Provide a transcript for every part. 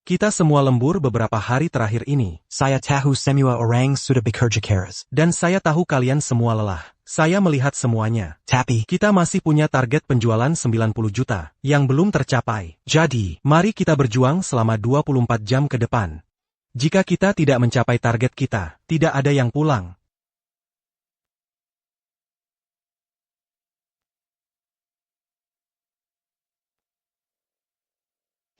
Kita semua lembur beberapa hari terakhir ini. Saya tahu semua orang sudah bekerja keras. Dan saya tahu kalian semua lelah. Saya melihat semuanya. Tapi, Kita masih punya target penjualan 90 juta yang belum tercapai. Jadi, mari kita berjuang selama 24 jam ke depan. Jika kita tidak mencapai target kita, tidak ada yang pulang.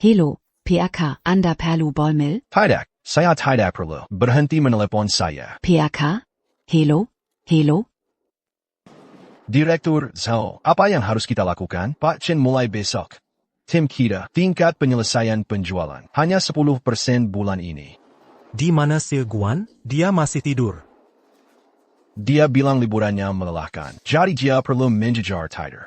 Halo, PAK, Anda perlu bolmel? Tidak, saya tidak perlu. Berhenti menelepon saya. PAK? Halo? Halo? Direktur Zhao, apa yang harus kita lakukan? Pak Chen mulai besok. Tim kita, tingkat penyelesaian penjualan. Hanya 10% bulan ini. Di mana si Guan? Dia masih tidur. Dia bilang liburannya melelahkan. Jadi dia perlu mengejar tighter.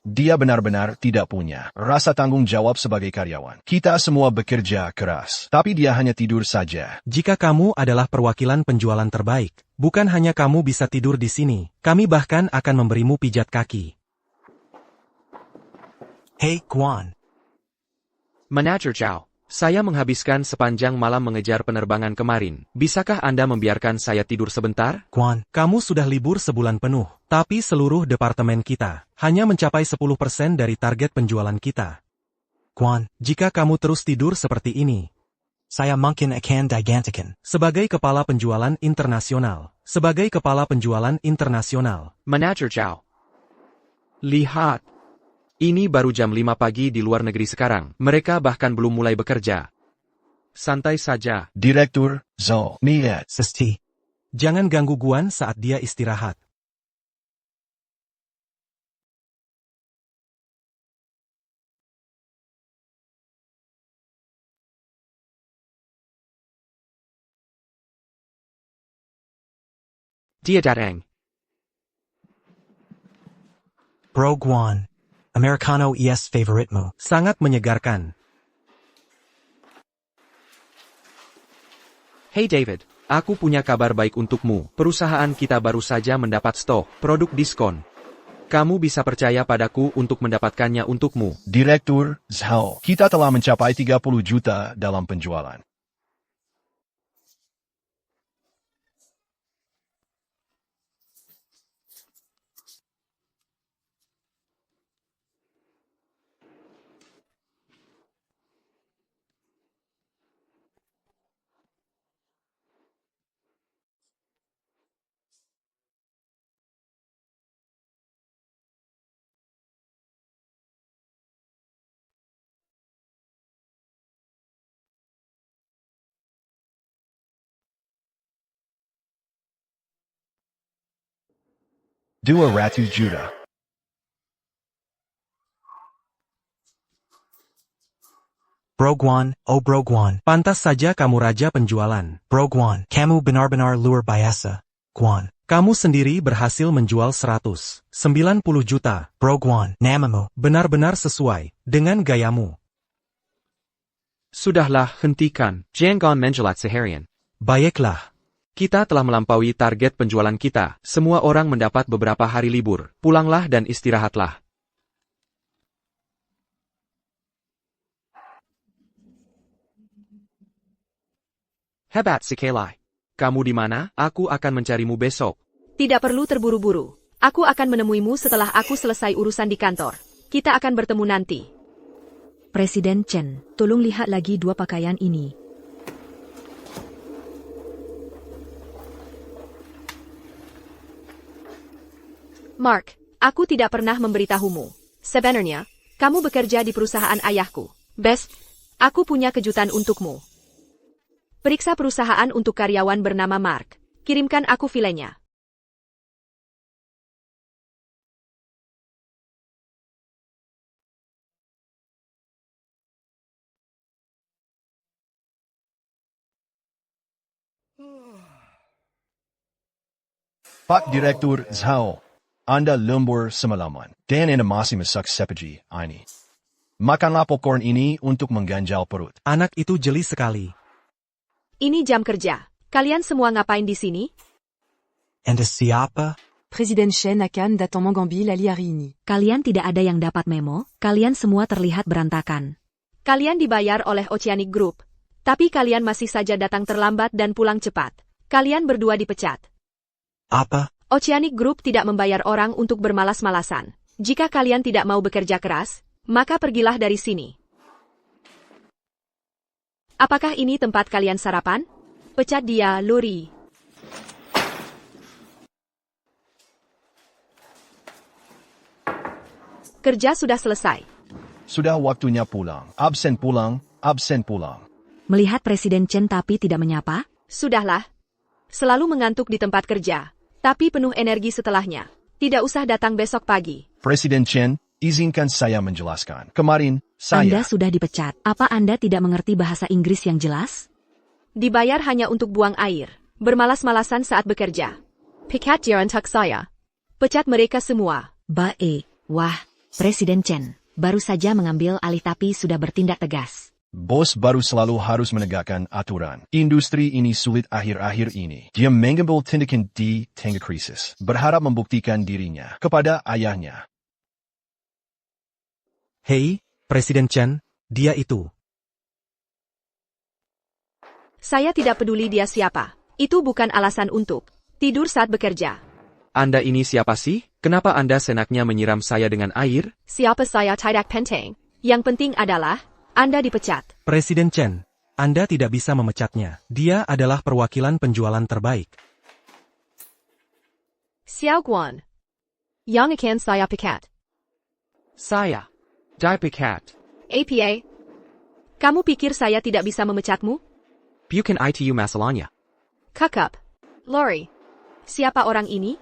Dia benar-benar tidak punya rasa tanggung jawab sebagai karyawan. Kita semua bekerja keras, tapi dia hanya tidur saja. Jika kamu adalah perwakilan penjualan terbaik, bukan hanya kamu bisa tidur di sini, kami bahkan akan memberimu pijat kaki. hey Guan, Manajer Zhao, saya menghabiskan sepanjang malam mengejar penerbangan kemarin. Bisakah Anda membiarkan saya tidur sebentar? Guan, Kamu sudah libur sebulan penuh, tapi seluruh departemen kita hanya mencapai 10% dari target penjualan kita. Guan, Jika kamu terus tidur seperti ini, saya mungkin akan digantikan. sebagai kepala penjualan internasional, Manajer Zhao. Lihat. Ini baru jam 5 pagi di luar negeri sekarang. Mereka bahkan belum mulai bekerja. Santai saja. Direktur Zhao, niat. Sesti, jangan ganggu Guan saat dia istirahat. Dia datang. Bro Guan, Americano es favoritmu. Sangat menyegarkan. Hey David, aku punya kabar baik untukmu. Perusahaan kita baru saja mendapat stok produk diskon. Kamu bisa percaya padaku untuk mendapatkannya untukmu. Direktur Zhao, kita telah mencapai 30 juta dalam penjualan. $200 juta. Bro Guan, oh Bro Guan, Pantas saja kamu raja penjualan. Bro Guan, kamu benar-benar luar biasa. Guan, Kamu sendiri berhasil menjual 190 juta. Bro Guan, namamu. Benar-benar sesuai dengan gayamu. Sudahlah, hentikan. Jangan menjelat seharian. Baiklah. Kita telah melampaui target penjualan kita. Semua orang mendapat beberapa hari libur. Pulanglah dan istirahatlah. Hebat sekali. Kamu di mana? Aku akan mencarimu besok. Tidak perlu terburu-buru. Aku akan menemuimu setelah aku selesai urusan di kantor. Kita akan bertemu nanti. Presiden Chen, tolong lihat lagi dua pakaian ini. Mark, aku tidak pernah memberitahumu. Sebenarnya, kamu bekerja di perusahaan ayahku. Best, aku punya kejutan untukmu. Periksa perusahaan untuk karyawan bernama Mark. Kirimkan aku filenya. Pak Direktur Zhao, Anda lembur semalaman, dan Anda masih masak seperti ini. Makanlah popcorn ini untuk mengganjal perut. Anak itu jeli sekali. Ini jam kerja. Kalian semua ngapain di sini? Anda siapa? Presiden Chen akan datang mengambil alih hari ini. Kalian tidak ada yang dapat memo, kalian semua terlihat berantakan. Kalian dibayar oleh Oceanic Group. Tapi kalian masih saja datang terlambat dan pulang cepat. Kalian berdua dipecat. Apa? Oceanic Group tidak membayar orang untuk bermalas-malasan. Jika kalian tidak mau bekerja keras, maka pergilah dari sini. Apakah ini tempat kalian sarapan? Pecat dia, Lori. Kerja sudah selesai. Sudah waktunya pulang. Absen pulang, absen pulang. Melihat Presiden Chen tapi tidak menyapa, Sudahlah. Selalu mengantuk di tempat kerja, tapi penuh energi setelahnya. Tidak usah datang besok pagi. Presiden Chen, izinkan saya menjelaskan. Kemarin, Anda saya... sudah dipecat. Apa Anda tidak mengerti bahasa Inggris yang jelas? Dibayar hanya untuk buang air, bermalas-malasan saat bekerja. Pecat dia untuk saya. Pecat mereka semua. Wah, Presiden Chen, baru saja mengambil alih tapi sudah bertindak tegas. Bos baru selalu harus menegakkan aturan. Industri ini sulit akhir-akhir ini. Dia mengambil tindakan di tengah krisis. Berharap membuktikan dirinya kepada ayahnya. Hei, Presiden Chen, dia itu. Saya tidak peduli dia siapa. Itu bukan alasan untuk tidur saat bekerja. Anda ini siapa sih? Kenapa Anda senaknya menyiram saya dengan air? Siapa saya tidak penting. Yang penting adalah Anda dipecat. Presiden Chen, Anda tidak bisa memecatnya. Dia adalah perwakilan penjualan terbaik. Xiao Guan. Yang akan saya pecat. Saya. Dipecat. APA. Kamu pikir saya tidak bisa memecatmu? Bukan itu masalahnya. Kakap. Lori. Siapa orang ini?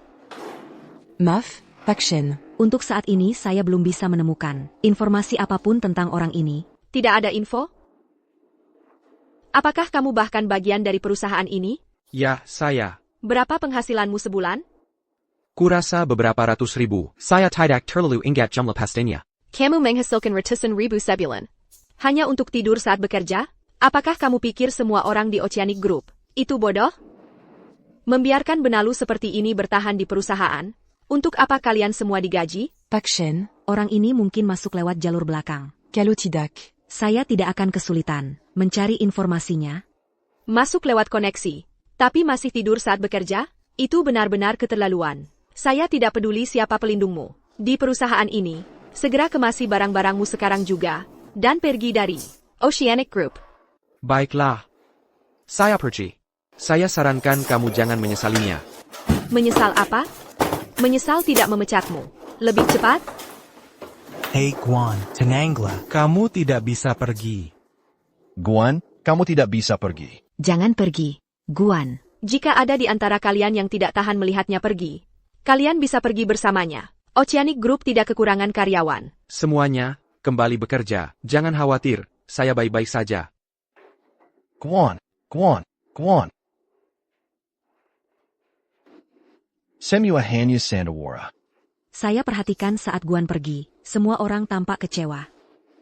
Muff, Bakshin. Untuk saat ini saya belum bisa menemukan informasi apapun tentang orang ini. Tidak ada info? Apakah kamu bahkan bagian dari perusahaan ini? Ya, saya. Berapa penghasilanmu sebulan? Kurasa beberapa ratus ribu. Saya tidak terlalu ingat jumlah pastinya. Kamu menghasilkan ratusan ribu sebulan. Hanya untuk tidur saat bekerja? Apakah kamu pikir semua orang di Oceanic Group itu bodoh? Membiarkan benalu seperti ini bertahan di perusahaan? Untuk apa kalian semua digaji? Bakshin. Orang ini mungkin masuk lewat jalur belakang. Kalau tidak, Saya tidak akan kesulitan mencari informasinya. Masuk lewat koneksi, tapi masih tidur saat bekerja? Itu benar-benar keterlaluan. Saya tidak peduli siapa pelindungmu di perusahaan ini. Segera kemasi barang-barangmu sekarang juga, dan pergi dari Oceanic Group. Baiklah. Saya pergi. Saya sarankan kamu jangan menyesalinya. Menyesal apa? Menyesal tidak memecatmu. Lebih cepat? Hey Guan, Tenangla. Kamu tidak bisa pergi. Guan, kamu tidak bisa pergi. Jangan pergi, Guan. Jika ada di antara kalian yang tidak tahan melihatnya pergi, kalian bisa pergi bersamanya. Oceanic Group tidak kekurangan karyawan. Semuanya, kembali bekerja. Jangan khawatir, saya baik-baik saja. Guan. Semua hanya Sandawara. Saya perhatikan saat Guan pergi, semua orang tampak kecewa.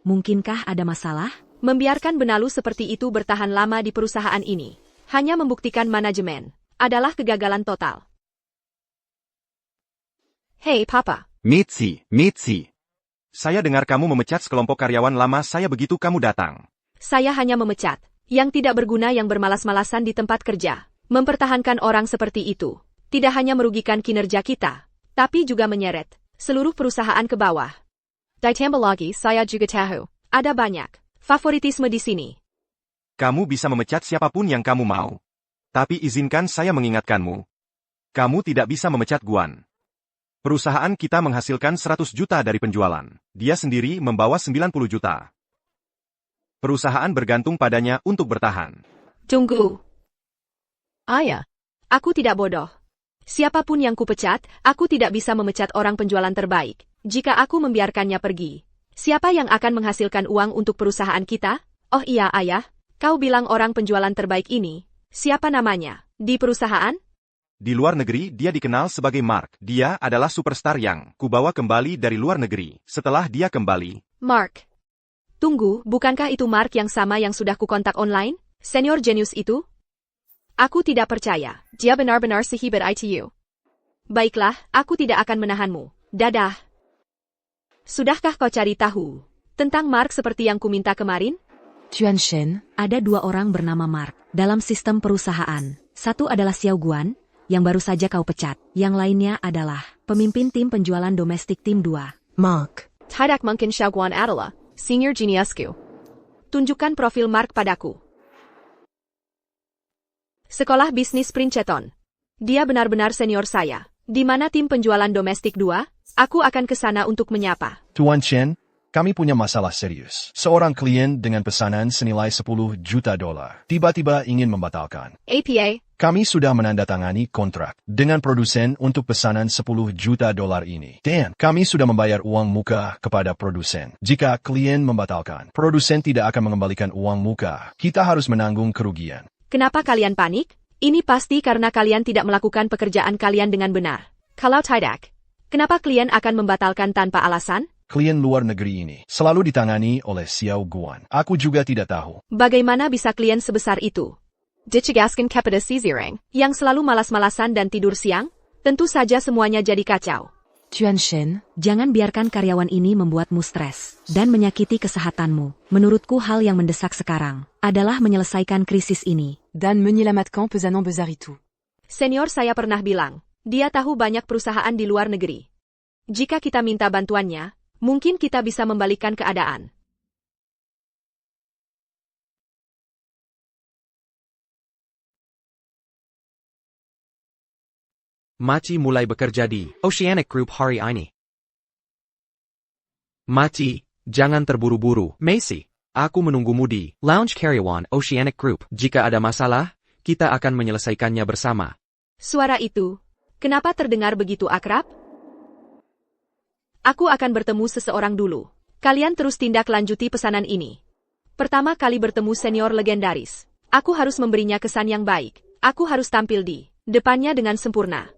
Mungkinkah ada masalah? Membiarkan benalu seperti itu bertahan lama di perusahaan ini, hanya membuktikan manajemen, adalah kegagalan total. Hei, Papa. Mitzi. Saya dengar kamu memecat sekelompok karyawan lama saya begitu kamu datang. Saya hanya memecat yang tidak berguna yang bermalas-malasan di tempat kerja. Mempertahankan orang seperti itu tidak hanya merugikan kinerja kita, tapi juga menyeret seluruh perusahaan ke bawah. Ditambah lagi, saya juga tahu ada banyak favoritisme di sini. Kamu bisa memecat siapapun yang kamu mau. Tapi izinkan saya mengingatkanmu. Kamu tidak bisa memecat Guan. Perusahaan kita menghasilkan 100 juta dari penjualan. Dia sendiri membawa 90 juta. Perusahaan bergantung padanya untuk bertahan. Tunggu. Ayah, aku tidak bodoh. Siapapun yang kupecat, aku tidak bisa memecat orang penjualan terbaik. Jika aku membiarkannya pergi, siapa yang akan menghasilkan uang untuk perusahaan kita? Oh iya, Ayah. Kau bilang orang penjualan terbaik ini. Siapa namanya? Di perusahaan? Di luar negeri, dia dikenal sebagai Mark. Dia adalah superstar yang kubawa kembali dari luar negeri. Setelah dia kembali, Mark. Tunggu, bukankah itu Mark yang sama yang sudah kukontak online? Senior jenius itu? Aku tidak percaya. Dia benar-benar sehebat itu. Baiklah, aku tidak akan menahanmu. Dadah. Sudahkah kau cari tahu tentang Mark seperti yang kuminta kemarin? Tuan Shen, Ada 2 orang bernama Mark dalam sistem perusahaan. Satu adalah Xiao Guan, yang baru saja kau pecat. Yang lainnya adalah pemimpin tim penjualan domestik tim 2. Mark. Tidak mungkin Xiaoguan adalah senior geniusku. Tunjukkan profil Mark padaku. Sekolah bisnis Princeton. Dia benar-benar senior saya. Di mana tim penjualan domestik 2? Aku akan ke sana untuk menyapa. Tuan Chen, kami punya masalah serius. Seorang klien dengan pesanan senilai 10 juta dolar tiba-tiba ingin membatalkan. APA, Kami sudah menandatangani kontrak dengan produsen untuk pesanan 10 juta dolar ini. Dan kami sudah membayar uang muka kepada produsen. Jika klien membatalkan, produsen tidak akan mengembalikan uang muka. Kita harus menanggung kerugian. kenapa kalian panik? Ini pasti karena kalian tidak melakukan pekerjaan kalian dengan benar. Kalau tidak, kenapa klien akan membatalkan tanpa alasan? Klien luar negeri ini selalu ditangani oleh Xiao Guan. Aku juga tidak tahu. Bagaimana bisa klien sebesar itu dicegaskan kepada si Zireng, yang selalu malas-malasan dan tidur siang? Tentu saja semuanya jadi kacau. Tuan Shen, Jangan biarkan karyawan ini membuatmu stres dan menyakiti kesehatanmu. Menurutku hal yang mendesak sekarang adalah menyelesaikan krisis ini. Dan menyelamatkan pesanan besar itu. Senior saya pernah bilang, dia tahu banyak perusahaan di luar negeri. Jika kita minta bantuannya, mungkin kita bisa membalikkan keadaan. Maci mulai bekerja di Oceanic Group hari ini. Maci, jangan terburu-buru. Macy, aku menunggumu di Lounge Karyawan Oceanic Group. Jika ada masalah, kita akan menyelesaikannya bersama. Suara itu, kenapa terdengar begitu akrab? Aku akan bertemu seseorang dulu. Kalian terus tindak lanjuti pesanan ini. Pertama kali bertemu senior legendaris. Aku harus memberinya kesan yang baik. Aku harus tampil di depannya dengan sempurna.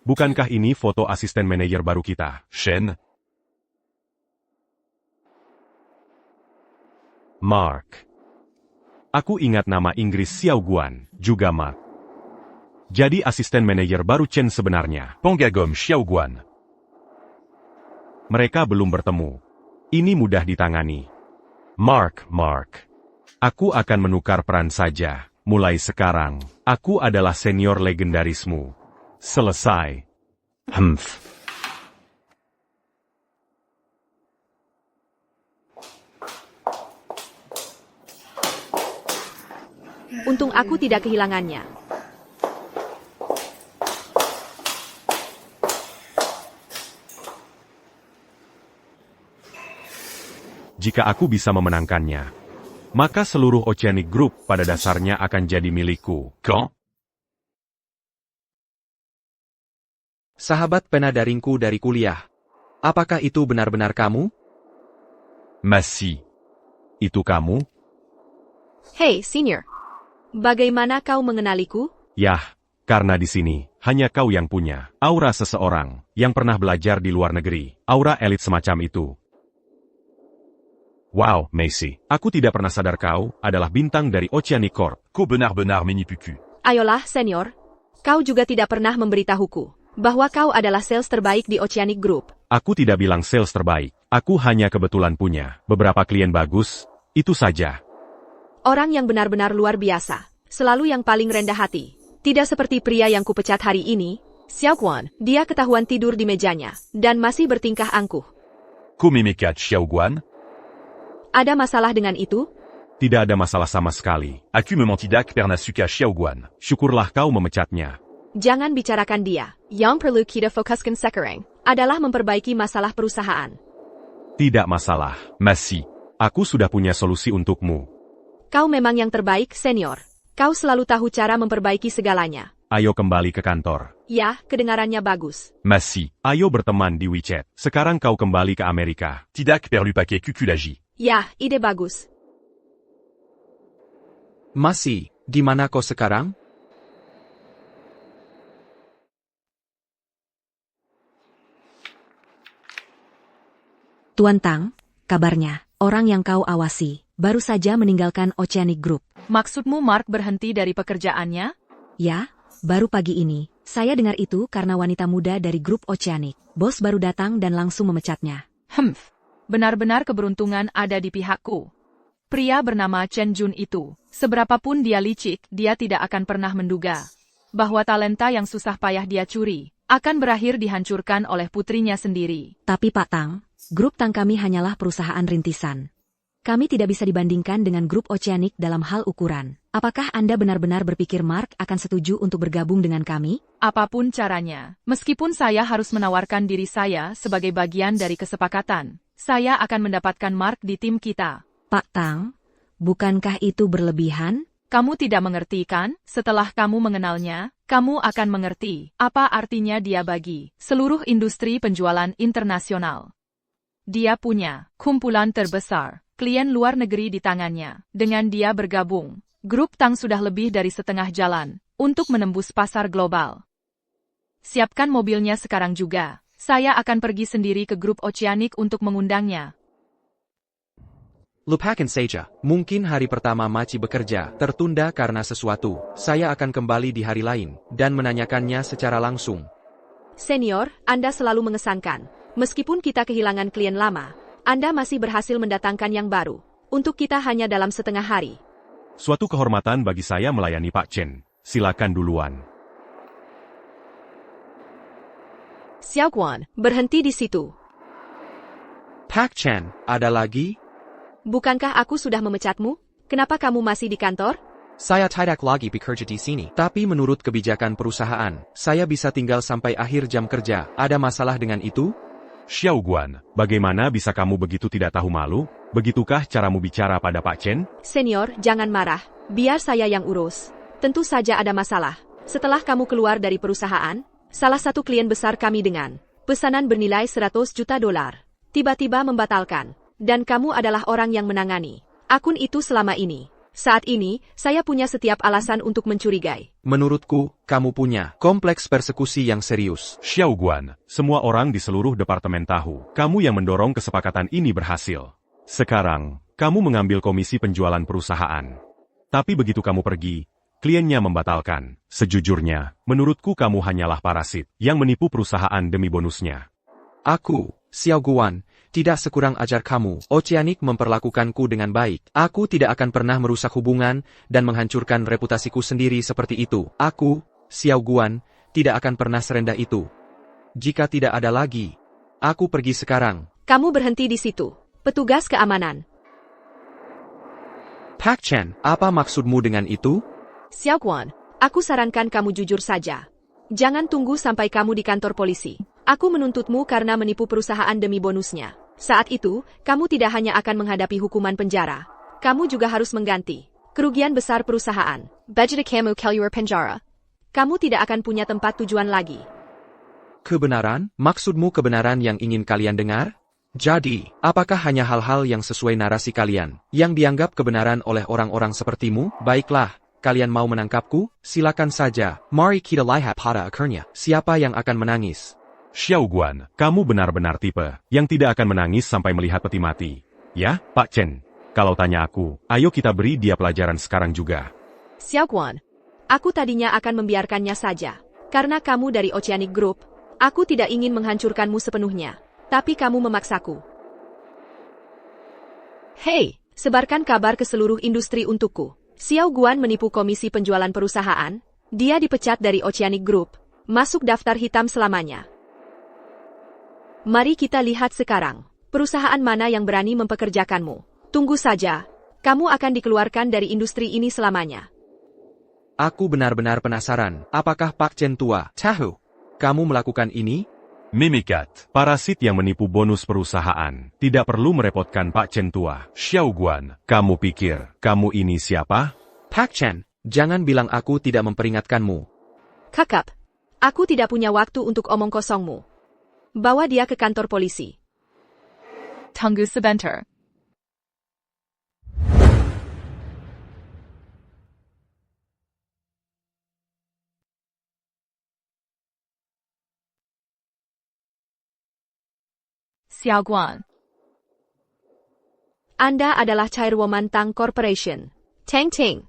Bukankah ini foto asisten manajer baru kita, Shen? Mark. Aku ingat nama Inggris Xiao Guan, juga Mark. Jadi asisten manajer baru Chen sebenarnya. Penggagum Xiao Guan. Mereka belum bertemu. Ini mudah ditangani. Mark. Aku akan menukar peran saja. Mulai sekarang, aku adalah senior legendarismu. Selesai. Untung aku tidak kehilangannya. Jika aku bisa memenangkannya, maka seluruh Oceanic Group pada dasarnya akan jadi milikku. Kok? Sahabat penadaringku dari kuliah. Apakah itu benar-benar kamu? Masih. Itu kamu? Hey, senior. Bagaimana kau mengenaliku? Yah, karena di sini, hanya kau yang punya aura seseorang yang pernah belajar di luar negeri. Aura elit semacam itu. Wow, Macy. Aku tidak pernah sadar kau adalah bintang dari Oceanic Corp. Kau benar-benar menipuku. Ayolah, senior. Kau juga tidak pernah memberitahuku bahwa kau adalah sales terbaik di Oceanic Group. Aku tidak bilang sales terbaik. Aku hanya kebetulan punya beberapa klien bagus, itu saja. Orang yang benar-benar luar biasa. Selalu yang paling rendah hati. Tidak seperti pria yang kupecat hari ini, Xiao Guan. Dia ketahuan tidur di mejanya, dan masih bertingkah angkuh. Kau memecat Xiao Guan? Ada masalah dengan itu? Tidak ada masalah sama sekali. Aku memang tidak pernah suka Xiao Guan. Syukurlah kau memecatnya. Jangan bicarakan dia. Yang perlu kita fokuskan sekarang adalah memperbaiki masalah perusahaan. Tidak masalah, Masih. Aku sudah punya solusi untukmu. Kau memang yang terbaik, senior. Kau selalu tahu cara memperbaiki segalanya. Ayo kembali ke kantor. Ya, kedengarannya bagus. Masih. Ayo berteman di WeChat. Sekarang kau kembali ke Amerika. Tidak perlu pakai kukulagi. Ya, ide bagus. Masih, di mana kau sekarang? Tuan Tang, kabarnya, orang yang kau awasi, baru saja meninggalkan Oceanic Group. Maksudmu Mark berhenti dari pekerjaannya? Ya, baru pagi ini. Saya dengar itu karena wanita muda dari grup Oceanic. Bos baru datang dan langsung memecatnya. Benar-benar keberuntungan ada di pihakku. Pria bernama Chen Jun itu, seberapapun dia licik, dia tidak akan pernah menduga bahwa talenta yang susah payah dia curi akan berakhir dihancurkan oleh putrinya sendiri. Tapi Pak Tang, grup Tang kami hanyalah perusahaan rintisan. Kami tidak bisa dibandingkan dengan grup Oceanic dalam hal ukuran. Apakah Anda benar-benar berpikir Mark akan setuju untuk bergabung dengan kami? Apapun caranya, meskipun saya harus menawarkan diri saya sebagai bagian dari kesepakatan, saya akan mendapatkan Mark di tim kita. Pak Tang, bukankah itu berlebihan? Kamu tidak mengerti kan? Setelah kamu mengenalnya, kamu akan mengerti apa artinya dia bagi seluruh industri penjualan internasional. Dia punya kumpulan terbesar klien luar negeri di tangannya. Dengan dia bergabung, grup Tang sudah lebih dari setengah jalan untuk menembus pasar global. Siapkan mobilnya sekarang juga. Saya akan pergi sendiri ke grup Oceanic untuk mengundangnya. Lupakan saja, mungkin hari pertama Maci bekerja tertunda karena sesuatu. Saya akan kembali di hari lain dan menanyakannya secara langsung. Senior, Anda selalu mengesankan. Meskipun kita kehilangan klien lama, Anda masih berhasil mendatangkan yang baru. Untuk kita hanya dalam setengah hari. Suatu kehormatan bagi saya melayani Pak Chen. Silakan duluan. Xiao Guan, berhenti di situ. Pak Chen, ada lagi? Bukankah aku sudah memecatmu? Kenapa kamu masih di kantor? Saya tidak lagi bekerja di sini. Tapi menurut kebijakan perusahaan, saya bisa tinggal sampai akhir jam kerja. Ada masalah dengan itu? Xiao Guan, bagaimana bisa kamu begitu tidak tahu malu? Begitukah caramu bicara pada Pak Chen? Senior, jangan marah. Biar saya yang urus. Tentu saja ada masalah. Setelah kamu keluar dari perusahaan, salah satu klien besar kami dengan pesanan bernilai 100 juta dolar tiba-tiba membatalkan. Dan kamu adalah orang yang menangani akun itu selama ini. Saat ini, saya punya setiap alasan untuk mencurigai. Menurutku, kamu punya kompleks persekusi yang serius. Xiao Guan, semua orang di seluruh departemen tahu. Kamu yang mendorong kesepakatan ini berhasil. Sekarang, kamu mengambil komisi penjualan perusahaan. Tapi begitu kamu pergi, kliennya membatalkan. Sejujurnya, menurutku kamu hanyalah parasit yang menipu perusahaan demi bonusnya. Aku, Xiao Guan, tidak sekurang ajar kamu. Oceanic memperlakukanku dengan baik. Aku tidak akan pernah merusak hubungan dan menghancurkan reputasiku sendiri seperti itu. Aku, Xiao Guan, tidak akan pernah serendah itu. Jika tidak ada lagi, aku pergi sekarang. Kamu berhenti di situ. Petugas keamanan. Pak Chen, apa maksudmu dengan itu? Xiao Guan, aku sarankan kamu jujur saja. Jangan tunggu sampai kamu di kantor polisi. Aku menuntutmu karena menipu perusahaan demi bonusnya. Saat itu, kamu tidak hanya akan menghadapi hukuman penjara. Kamu juga harus mengganti kerugian besar perusahaan. Budget kamu keluar penjara. Kamu tidak akan punya tempat tujuan lagi. Kebenaran? Maksudmu kebenaran yang ingin kalian dengar? Jadi, apakah hanya hal-hal yang sesuai narasi kalian, yang dianggap kebenaran oleh orang-orang sepertimu? Baiklah, kalian mau menangkapku? Silakan saja. Mari kita lihat pada akhirnya, siapa yang akan menangis. Xiao Guan, kamu benar-benar tipe yang tidak akan menangis sampai melihat peti mati. Ya, Pak Chen. Kalau tanya aku, ayo kita beri dia pelajaran sekarang juga. Xiao Guan, aku tadinya akan membiarkannya saja. Karena kamu dari Oceanic Group, aku tidak ingin menghancurkanmu sepenuhnya. Tapi kamu memaksaku. Hei, sebarkan kabar ke seluruh industri untukku. Xiao Guan menipu komisi penjualan perusahaan. Dia dipecat dari Oceanic Group. Masuk daftar hitam selamanya. Mari kita lihat sekarang, perusahaan mana yang berani mempekerjakanmu. Tunggu saja, kamu akan dikeluarkan dari industri ini selamanya. Aku benar-benar penasaran, apakah Pak Chen tua, tahu, kamu melakukan ini? Mimikat, parasit yang menipu bonus perusahaan, tidak perlu merepotkan Pak Chen tua. Xiao Guan, kamu pikir, kamu ini siapa? Pak Chen, jangan bilang aku tidak memperingatkanmu. Kakak, aku tidak punya waktu untuk omong kosongmu. Bawa dia ke kantor polisi. Tunggu sebentar. Xiao Guan, Anda adalah Chairwoman Tang Corporation. Teng Ting.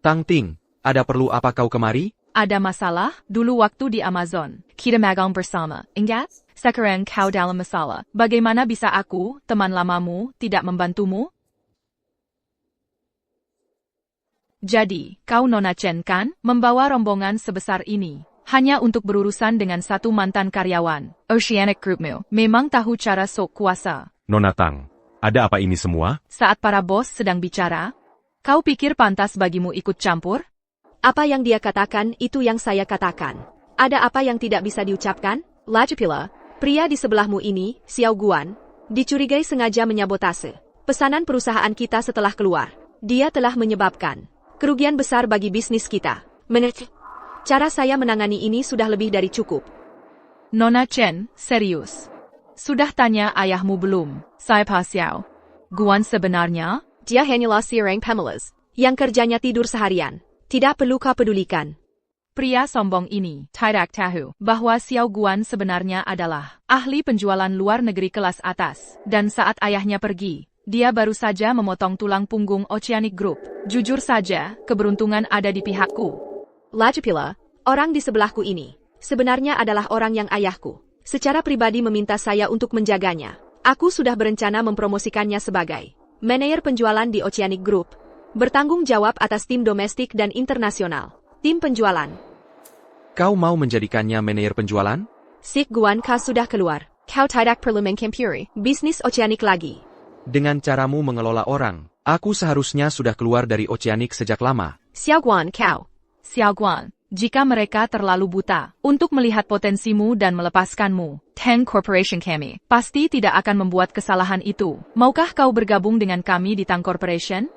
Tang Ting, ada perlu apa kau kemari? Ada masalah? Dulu waktu di Amazon, kita magang bersama, ingat? Sekarang kau dalam masalah. Bagaimana bisa aku, teman lamamu, tidak membantumu? Jadi, kau Nona Chen kan, membawa rombongan sebesar ini, hanya untuk berurusan dengan satu mantan karyawan, Oceanic Groupmu, memang tahu cara sok kuasa. Nona Tang, ada apa ini semua? Saat para bos sedang bicara, kau pikir pantas bagimu ikut campur? Apa yang dia katakan itu yang saya katakan. Ada apa yang tidak bisa diucapkan? Lagi pula, pria di sebelahmu ini, Xiao Guan, dicurigai sengaja menyabotase pesanan perusahaan kita setelah keluar. Dia telah menyebabkan kerugian besar bagi bisnis kita. Cara saya menangani ini sudah lebih dari cukup. Nona Chen, serius. Sudah tanya ayahmu belum? Siapa Xiao Guan sebenarnya? Dia hanyalah seorang pemelas yang kerjanya tidur seharian. Tidak perlu kau pedulikan. Pria sombong ini tidak tahu bahwa Xiao Guan sebenarnya adalah ahli penjualan luar negeri kelas atas. Dan saat ayahnya pergi, dia baru saja memotong tulang punggung Oceanic Group. Jujur saja, keberuntungan ada di pihakku. Lagi pula, orang di sebelahku ini sebenarnya adalah orang yang ayahku secara pribadi meminta saya untuk menjaganya. Aku sudah berencana mempromosikannya sebagai manajer penjualan di Oceanic Group, bertanggung jawab atas tim domestik dan internasional. Tim penjualan. Kau mau menjadikannya manajer penjualan? Sik Guan kau sudah keluar. Kau tidak perlu mengcampuri bisnis Oceanic lagi. Dengan caramu mengelola orang, aku seharusnya sudah keluar dari Oceanic sejak lama. Xiao Guan kau. Xiao Guan, jika mereka terlalu buta untuk melihat potensimu dan melepaskanmu, Tang Corporation kami pasti tidak akan membuat kesalahan itu. Maukah kau bergabung dengan kami di Tang Corporation?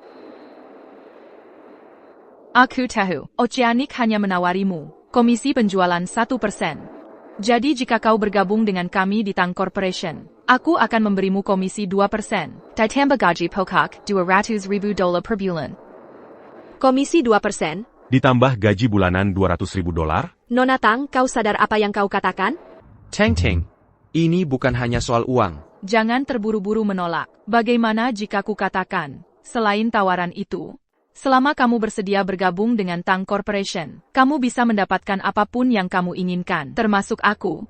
Aku tahu, Oceanic hanya menawarimu komisi penjualan 1%. Jadi jika kau bergabung dengan kami di Tang Corporation, aku akan memberimu komisi 2%. Ditambah gaji pokok $200,000 per bulan. Komisi 2%? Ditambah gaji bulanan $200,000? Nona Tang, kau sadar apa yang kau katakan? Teng Ting, ini bukan hanya soal uang. Jangan terburu-buru menolak. Bagaimana jika ku katakan, selain tawaran itu, selama kamu bersedia bergabung dengan Tang Corporation, kamu bisa mendapatkan apapun yang kamu inginkan, termasuk aku.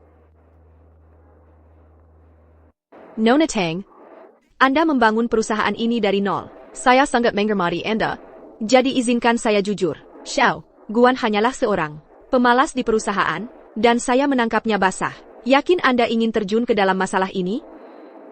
Nona Tang, Anda membangun perusahaan ini dari nol. Saya sangat menghormati Anda. Jadi izinkan saya jujur. Xiao Guan hanyalah seorang pemalas di perusahaan, dan saya menangkapnya basah. Yakin Anda ingin terjun ke dalam masalah ini?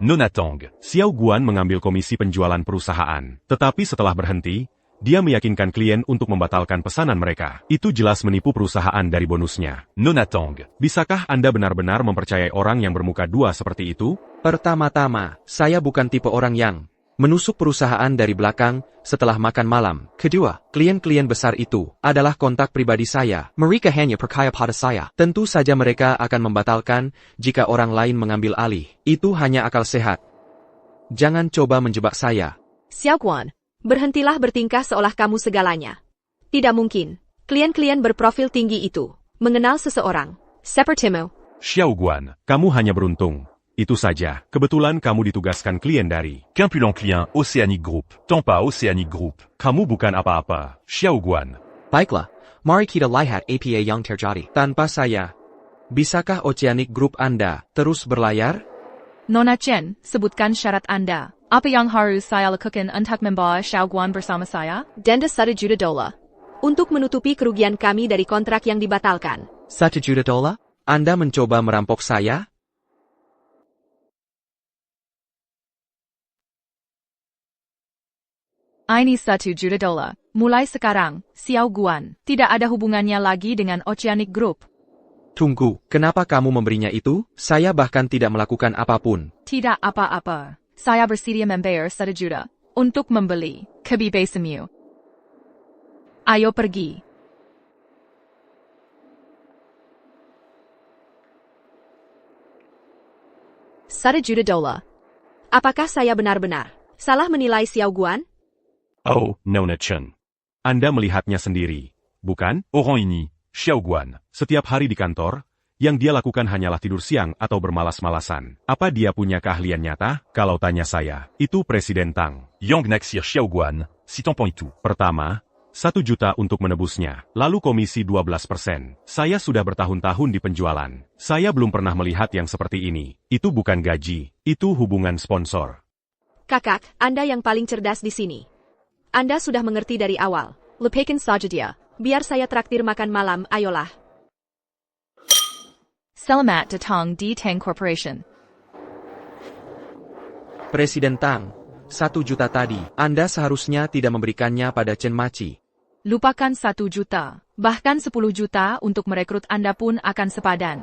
Nona Tong, Xiao Guan mengambil komisi penjualan perusahaan. Tetapi setelah berhenti, dia meyakinkan klien untuk membatalkan pesanan mereka. Itu jelas menipu perusahaan dari bonusnya. Nona Tong, bisakah Anda benar-benar mempercayai orang yang bermuka dua seperti itu? Pertama-tama, saya bukan tipe orang yang menusuk perusahaan dari belakang setelah makan malam. Kedua, klien-klien besar itu adalah kontak pribadi saya. Mereka hanya percaya pada saya. Tentu saja mereka akan membatalkan jika orang lain mengambil alih. Itu hanya akal sehat. Jangan coba menjebak saya. Xiao Guan, berhentilah bertingkah seolah kamu segalanya. Tidak mungkin. Klien-klien berprofil tinggi itu mengenal seseorang sepertimu. Xiao Guan, kamu hanya beruntung. Itu saja, kebetulan kamu ditugaskan klien dari Qu'impulant Client Oceanic Group, tanpa Oceanic Group. Kamu bukan apa-apa, Xiao Guan. Baiklah, mari kita lihat apa yang terjadi. Tanpa saya, bisakah Oceanic Group Anda terus berlayar? Nona Chen, sebutkan syarat Anda. Apa yang harus saya lakukan untuk membawa Xiao Guan bersama saya? Denda $1 juta. Untuk menutupi kerugian kami dari kontrak yang dibatalkan. $1 juta? Anda mencoba merampok saya? Ini $1 juta. Mulai sekarang, Xiao Guan tidak ada hubungannya lagi dengan Oceanic Group. Tunggu, kenapa kamu memberinya itu? Saya bahkan tidak melakukan apapun. Tidak apa-apa. Saya bersedia membayar $1 juta untuk membeli kebebasanmu. Ayo pergi. $1 juta. Apakah saya benar-benar salah menilai Xiao Guan? Oh, Nona Chen. Anda melihatnya sendiri, bukan? Orang ini, Xiao Guan, setiap hari di kantor, Yang dia lakukan hanyalah tidur siang atau bermalas-malasan. Apa dia punya keahlian nyata? Kalau tanya saya, itu Presiden Tang. Yang naksir Xiao Guan, si tampon itu. Pertama, 1 juta untuk menebusnya, lalu komisi 12%. Saya sudah bertahun-tahun di penjualan. Saya belum pernah melihat yang seperti ini. Itu bukan gaji, itu hubungan sponsor. Kakak, Anda yang paling cerdas di sini. Anda sudah mengerti dari awal. Lupakan saja dia. Biar saya traktir makan malam, ayolah. Selamat datang di Tang Corporation. Presiden Tang, 1 juta tadi, Anda seharusnya tidak memberikannya pada Chen Machi. Lupakan 1 juta, bahkan 10 juta untuk merekrut Anda pun akan sepadan.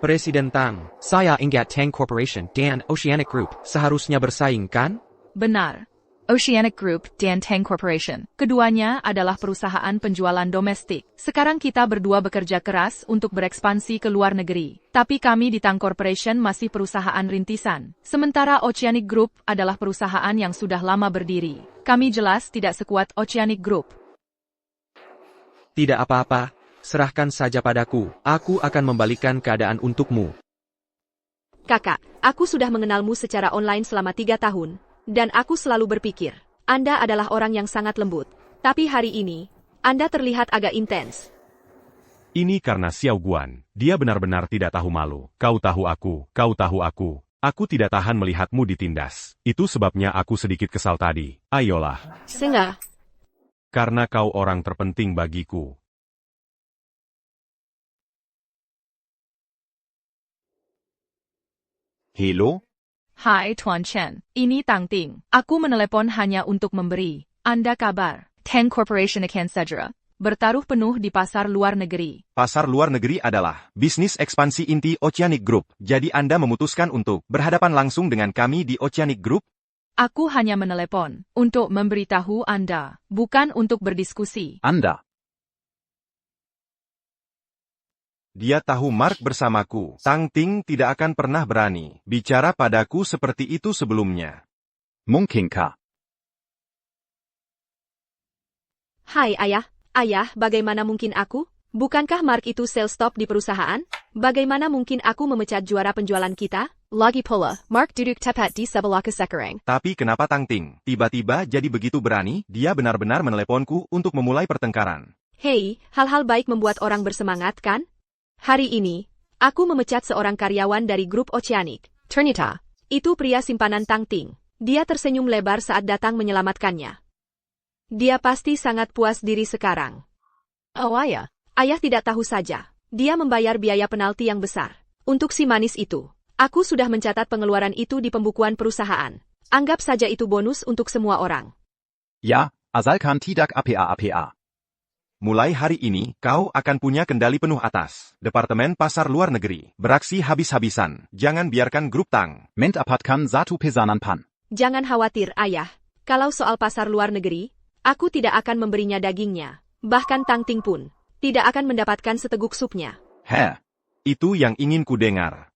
Presiden Tang, saya ingat Tang Corporation dan Oceanic Group seharusnya bersaing kan? Benar. Oceanic Group dan Tang Corporation, keduanya adalah perusahaan penjualan domestik. Sekarang kita berdua bekerja keras untuk berekspansi ke luar negeri. Tapi kami di Tang Corporation masih perusahaan rintisan. Sementara Oceanic Group adalah perusahaan yang sudah lama berdiri. Kami jelas tidak sekuat Oceanic Group. Tidak apa-apa, serahkan saja padaku. Aku akan membalikan keadaan untukmu. Kakak, aku sudah mengenalmu secara online selama 3 tahun. Dan aku selalu berpikir, Anda adalah orang yang sangat lembut. Tapi hari ini, Anda terlihat agak intens. Ini karena Xiao Guan. Dia benar-benar tidak tahu malu. Kau tahu aku, kau tahu aku. Aku tidak tahan melihatmu ditindas. Itu sebabnya aku sedikit kesal tadi. Ayolah. Sehingga, Karena kau orang terpenting bagiku. Hello? Hai Tuan Chen, ini Tang Ting. Aku menelepon hanya untuk memberi Anda kabar. Tang Corporation akan segera bertaruh penuh di pasar luar negeri. Pasar luar negeri adalah bisnis ekspansi inti Oceanic Group. Jadi Anda memutuskan untuk berhadapan langsung dengan kami di Oceanic Group? Aku hanya menelepon untuk memberitahu Anda, bukan untuk berdiskusi. Anda. Dia tahu Mark bersamaku. Tang Ting tidak akan pernah berani bicara padaku seperti itu sebelumnya. Mungkinkah? hai ayah, ayah bagaimana mungkin aku? Bukankah Mark itu sales top di perusahaan? Bagaimana mungkin aku memecat juara penjualan kita? Lagi pula, Mark duduk tepat di sebelah sekarang. Tapi kenapa Tang Ting tiba-tiba jadi begitu berani? Dia benar-benar meneleponku untuk memulai pertengkaran. Hei, hal-hal baik membuat orang bersemangat kan? Hari ini, aku memecat seorang karyawan dari grup Oceanic. Ternyata, itu pria simpanan Tang Ting. Dia tersenyum lebar saat datang menyelamatkannya. Dia pasti sangat puas diri sekarang. Oh ayah, ayah tidak tahu saja. Dia membayar biaya penalti yang besar. Untuk si manis itu, aku sudah mencatat pengeluaran itu di pembukuan perusahaan. Anggap saja itu bonus untuk semua orang. Ya, asalkan tidak apa-apa. Mulai hari ini, kau akan punya kendali penuh atas Departemen Pasar Luar Negeri. Beraksi habis-habisan. Jangan biarkan grup Tang Mendapatkan satu pesanan pan. Jangan khawatir, ayah. Kalau soal pasar luar negeri, aku tidak akan memberinya dagingnya. Bahkan Tang Ting pun tidak akan mendapatkan seteguk supnya. Itu yang ingin ku dengar.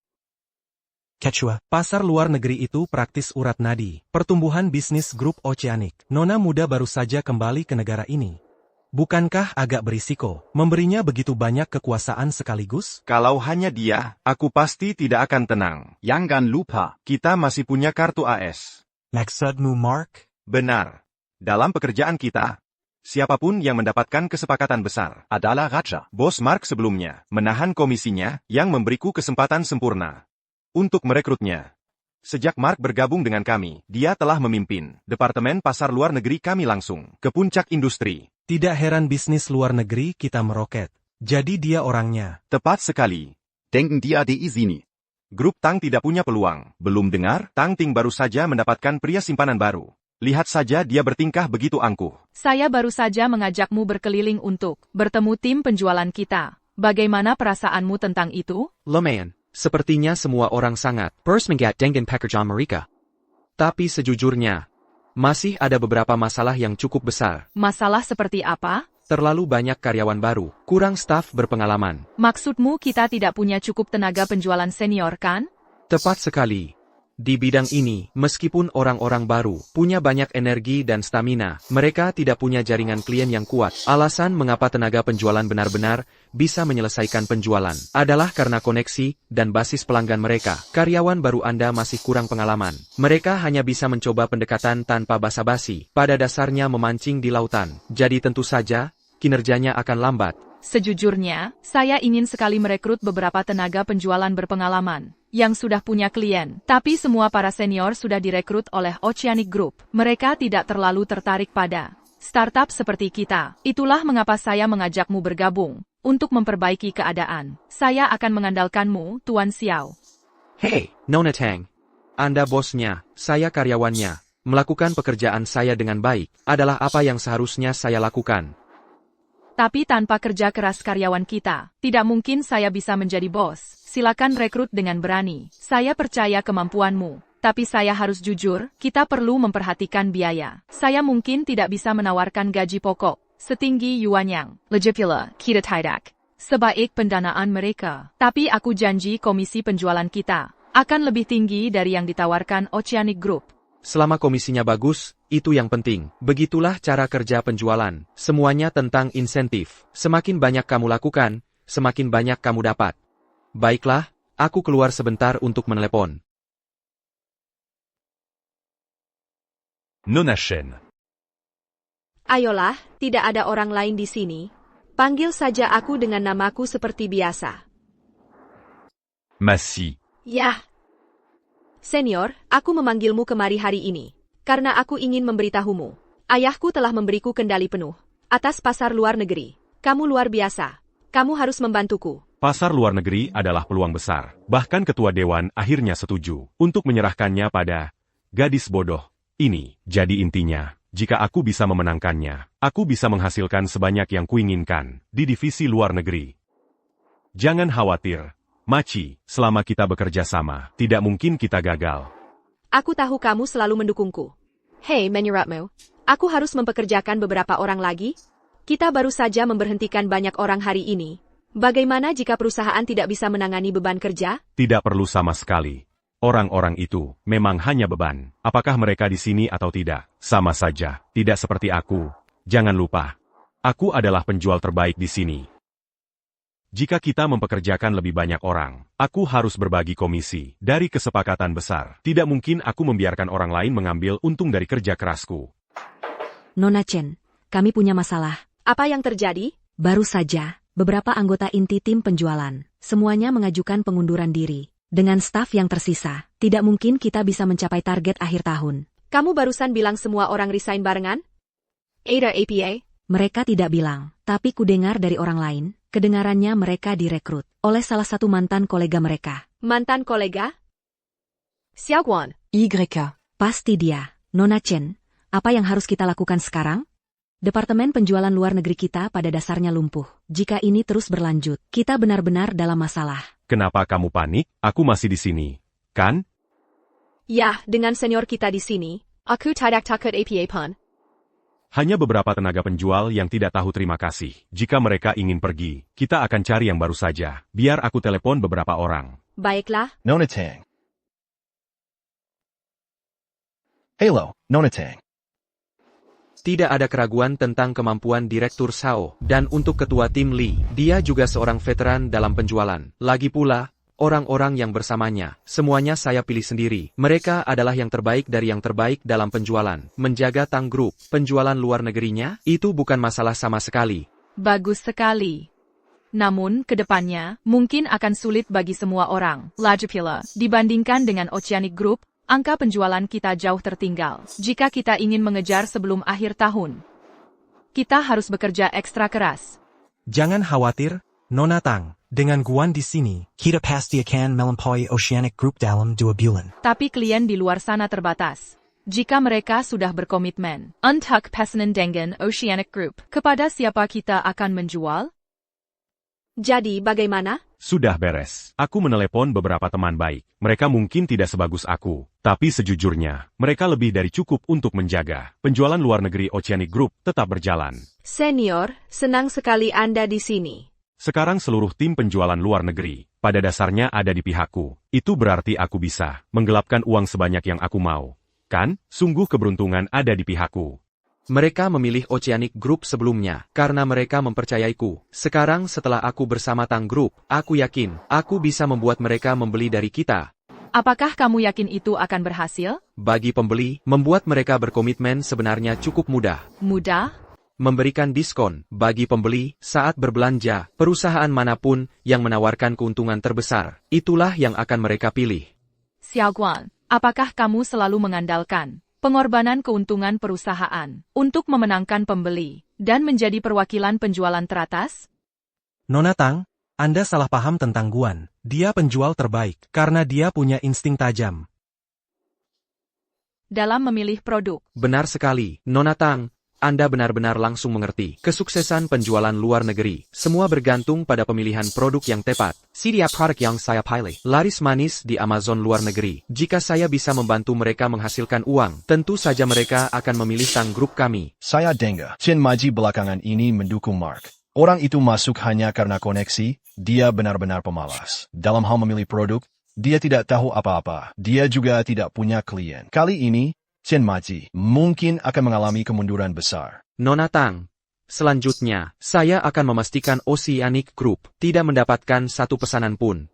Quechua. Pasar luar negeri itu praktis urat nadi. Pertumbuhan bisnis grup Oceanic. Nona muda baru saja kembali ke negara ini. Bukankah agak berisiko memberinya begitu banyak kekuasaan sekaligus? Kalau hanya dia, aku pasti tidak akan tenang. Jangan lupa, Kita masih punya kartu AS. Maksudmu Mark? Benar. Dalam pekerjaan kita, siapapun yang mendapatkan kesepakatan besar adalah raja. Bos Mark sebelumnya menahan komisinya yang memberiku kesempatan sempurna untuk merekrutnya. Sejak Mark bergabung dengan kami, dia telah memimpin Departemen Pasar Luar Negeri kami langsung ke puncak industri. Tidak heran bisnis luar negeri kita meroket. Jadi dia orangnya. Tepat sekali. Denken dia di sini. Grup Tang tidak punya peluang. Belum dengar, Tang Ting baru saja mendapatkan pria simpanan baru. Lihat saja dia bertingkah begitu angkuh. Saya baru saja mengajakmu berkeliling untuk bertemu tim penjualan kita. Bagaimana perasaanmu tentang itu? Lumayan, sepertinya semua orang sangat bersemangat dengan pekerjaan mereka. Tapi sejujurnya, masih ada beberapa masalah yang cukup besar. Masalah seperti apa? Terlalu banyak karyawan baru, kurang staf berpengalaman. Maksudmu kita tidak punya cukup tenaga penjualan senior kan? Tepat sekali. Di bidang ini, meskipun orang-orang baru punya banyak energi dan stamina, mereka tidak punya jaringan klien yang kuat. Alasan mengapa tenaga penjualan benar-benar bisa menyelesaikan penjualan adalah karena koneksi dan basis pelanggan mereka. Karyawan baru Anda masih kurang pengalaman. Mereka hanya bisa mencoba pendekatan tanpa basa-basi, pada dasarnya memancing di lautan. Jadi tentu saja, kinerjanya akan lambat. Sejujurnya, saya ingin sekali merekrut beberapa tenaga penjualan berpengalaman yang sudah punya klien. Tapi semua para senior sudah direkrut oleh Oceanic Group. Mereka tidak terlalu tertarik pada startup seperti kita. Itulah mengapa saya mengajakmu bergabung untuk memperbaiki keadaan. Saya akan mengandalkanmu, Tuan Xiao. Hey, Nona Tang. Anda bosnya, saya karyawannya. Melakukan pekerjaan saya dengan baik adalah apa yang seharusnya saya lakukan. Tapi tanpa kerja keras karyawan kita, tidak mungkin saya bisa menjadi bos. Silakan rekrut dengan berani. Saya percaya kemampuanmu. Tapi saya harus jujur, kita perlu memperhatikan biaya. Saya mungkin tidak bisa menawarkan gaji pokok setinggi Yuan Yang, Legipula, kita tidak sebaik pendanaan mereka. Tapi aku janji komisi penjualan kita akan lebih tinggi dari yang ditawarkan Oceanic Group. Selama komisinya bagus, itu yang penting. Begitulah cara kerja penjualan. Semuanya tentang insentif. Semakin banyak kamu lakukan, semakin banyak kamu dapat. Baiklah, aku keluar sebentar untuk menelepon. Nona Shen. Ayolah, tidak ada orang lain di sini. Panggil saja aku dengan namaku seperti biasa. Masih. Ya. Senior, aku memanggilmu kemari hari ini, karena aku ingin memberitahumu. Ayahku telah memberiku kendali penuh atas pasar luar negeri. Kamu luar biasa. Kamu harus membantuku. Pasar luar negeri adalah peluang besar. Bahkan ketua dewan akhirnya setuju untuk menyerahkannya pada gadis bodoh ini. Jadi intinya, jika aku bisa memenangkannya, aku bisa menghasilkan sebanyak yang kuinginkan di divisi luar negeri. Jangan khawatir, Maci, selama kita bekerja sama, tidak mungkin kita gagal. Aku tahu kamu selalu mendukungku. Hei, Menyuratmu, aku harus mempekerjakan beberapa orang lagi? Kita baru saja memberhentikan banyak orang hari ini. Bagaimana jika perusahaan tidak bisa menangani beban kerja? Tidak perlu sama sekali. Orang-orang itu memang hanya beban. Apakah mereka di sini atau tidak? Sama saja, tidak seperti aku. Jangan lupa, aku adalah penjual terbaik di sini. Jika kita mempekerjakan lebih banyak orang, aku harus berbagi komisi dari kesepakatan besar. Tidak mungkin aku membiarkan orang lain mengambil untung dari kerja kerasku. Nona Chen, kami punya masalah. Apa yang terjadi? Baru saja, beberapa anggota inti tim penjualan, semuanya mengajukan pengunduran diri. Dengan staf yang tersisa, tidak mungkin kita bisa mencapai target akhir tahun. Kamu barusan bilang semua orang resign barengan? Ada APA? Mereka tidak bilang, tapi kudengar dari orang lain, kedengarannya mereka direkrut oleh salah satu mantan kolega mereka. Mantan kolega? Xiao Guan. YK. Pasti dia. Nona Chen, apa yang harus kita lakukan sekarang? Departemen penjualan luar negeri kita pada dasarnya lumpuh. Jika ini terus berlanjut, kita benar-benar dalam masalah. Kenapa kamu panik? Aku masih di sini, kan? Ya, dengan senior kita di sini, aku tidak takut APA pun. Hanya beberapa tenaga penjual yang tidak tahu terima kasih. Jika mereka ingin pergi, kita akan cari yang baru saja. Biar aku telepon beberapa orang. Baiklah. Nona Tang. Hello, Nona Tang. Tidak ada keraguan tentang kemampuan Direktur Sao, dan untuk ketua tim Lee, dia juga seorang veteran dalam penjualan. Lagi pula, orang-orang yang bersamanya, semuanya saya pilih sendiri. Mereka adalah yang terbaik dari yang terbaik dalam penjualan. Menjaga Tang Group, penjualan luar negerinya, itu bukan masalah sama sekali. Bagus sekali. Namun, ke depannya, mungkin akan sulit bagi semua orang. Lagipula, dibandingkan dengan Oceanic Group, angka penjualan kita jauh tertinggal. Jika kita ingin mengejar sebelum akhir tahun, kita harus bekerja ekstra keras. Jangan khawatir, Nona Tang. Dengan Guan di sini, kita pasti akan melampaui Oceanic Group dalam 2 bulan. Tapi klien di luar sana terbatas. Jika mereka sudah berkomitmen untuk pesanan dengan Oceanic Group, kepada siapa kita akan menjual? Jadi bagaimana? Sudah beres. Aku menelepon beberapa teman baik. Mereka mungkin tidak sebagus aku, tapi sejujurnya, mereka lebih dari cukup untuk menjaga penjualan luar negeri Oceanic Group tetap berjalan. Senior, senang sekali Anda di sini. Sekarang seluruh tim penjualan luar negeri pada dasarnya ada di pihakku. Itu berarti aku bisa menggelapkan uang sebanyak yang aku mau. Kan? Sungguh keberuntungan ada di pihakku. Mereka memilih Oceanic Group sebelumnya, karena mereka mempercayaiku. Sekarang setelah aku bersama Tang Group, aku yakin, aku bisa membuat mereka membeli dari kita. Apakah kamu yakin itu akan berhasil? Bagi pembeli, membuat mereka berkomitmen sebenarnya cukup mudah. Mudah? Memberikan diskon bagi pembeli saat berbelanja, perusahaan manapun yang menawarkan keuntungan terbesar, itulah yang akan mereka pilih. Xiao Guan, apakah kamu selalu mengandalkan pengorbanan keuntungan perusahaan untuk memenangkan pembeli dan menjadi perwakilan penjualan teratas? Nona Tang, Anda salah paham tentang Guan. Dia penjual terbaik karena dia punya insting tajam. Dalam memilih produk. Benar sekali, Nona Tang. Anda benar-benar langsung mengerti. Kesuksesan penjualan luar negeri, semua bergantung pada pemilihan produk yang tepat. Setiap produk yang saya pilih, laris manis di Amazon luar negeri. Jika saya bisa membantu mereka menghasilkan uang, tentu saja mereka akan memilih Tang Group kami. Saya dengar, Chen Maji belakangan ini mendukung Mark. Orang itu masuk hanya karena koneksi, dia benar-benar pemalas. Dalam hal memilih produk, dia tidak tahu apa-apa. Dia juga tidak punya klien. Kali ini, Chen Maji mungkin akan mengalami kemunduran besar. Nona Tang, selanjutnya, saya akan memastikan Oceanic Group tidak mendapatkan satu pesanan pun.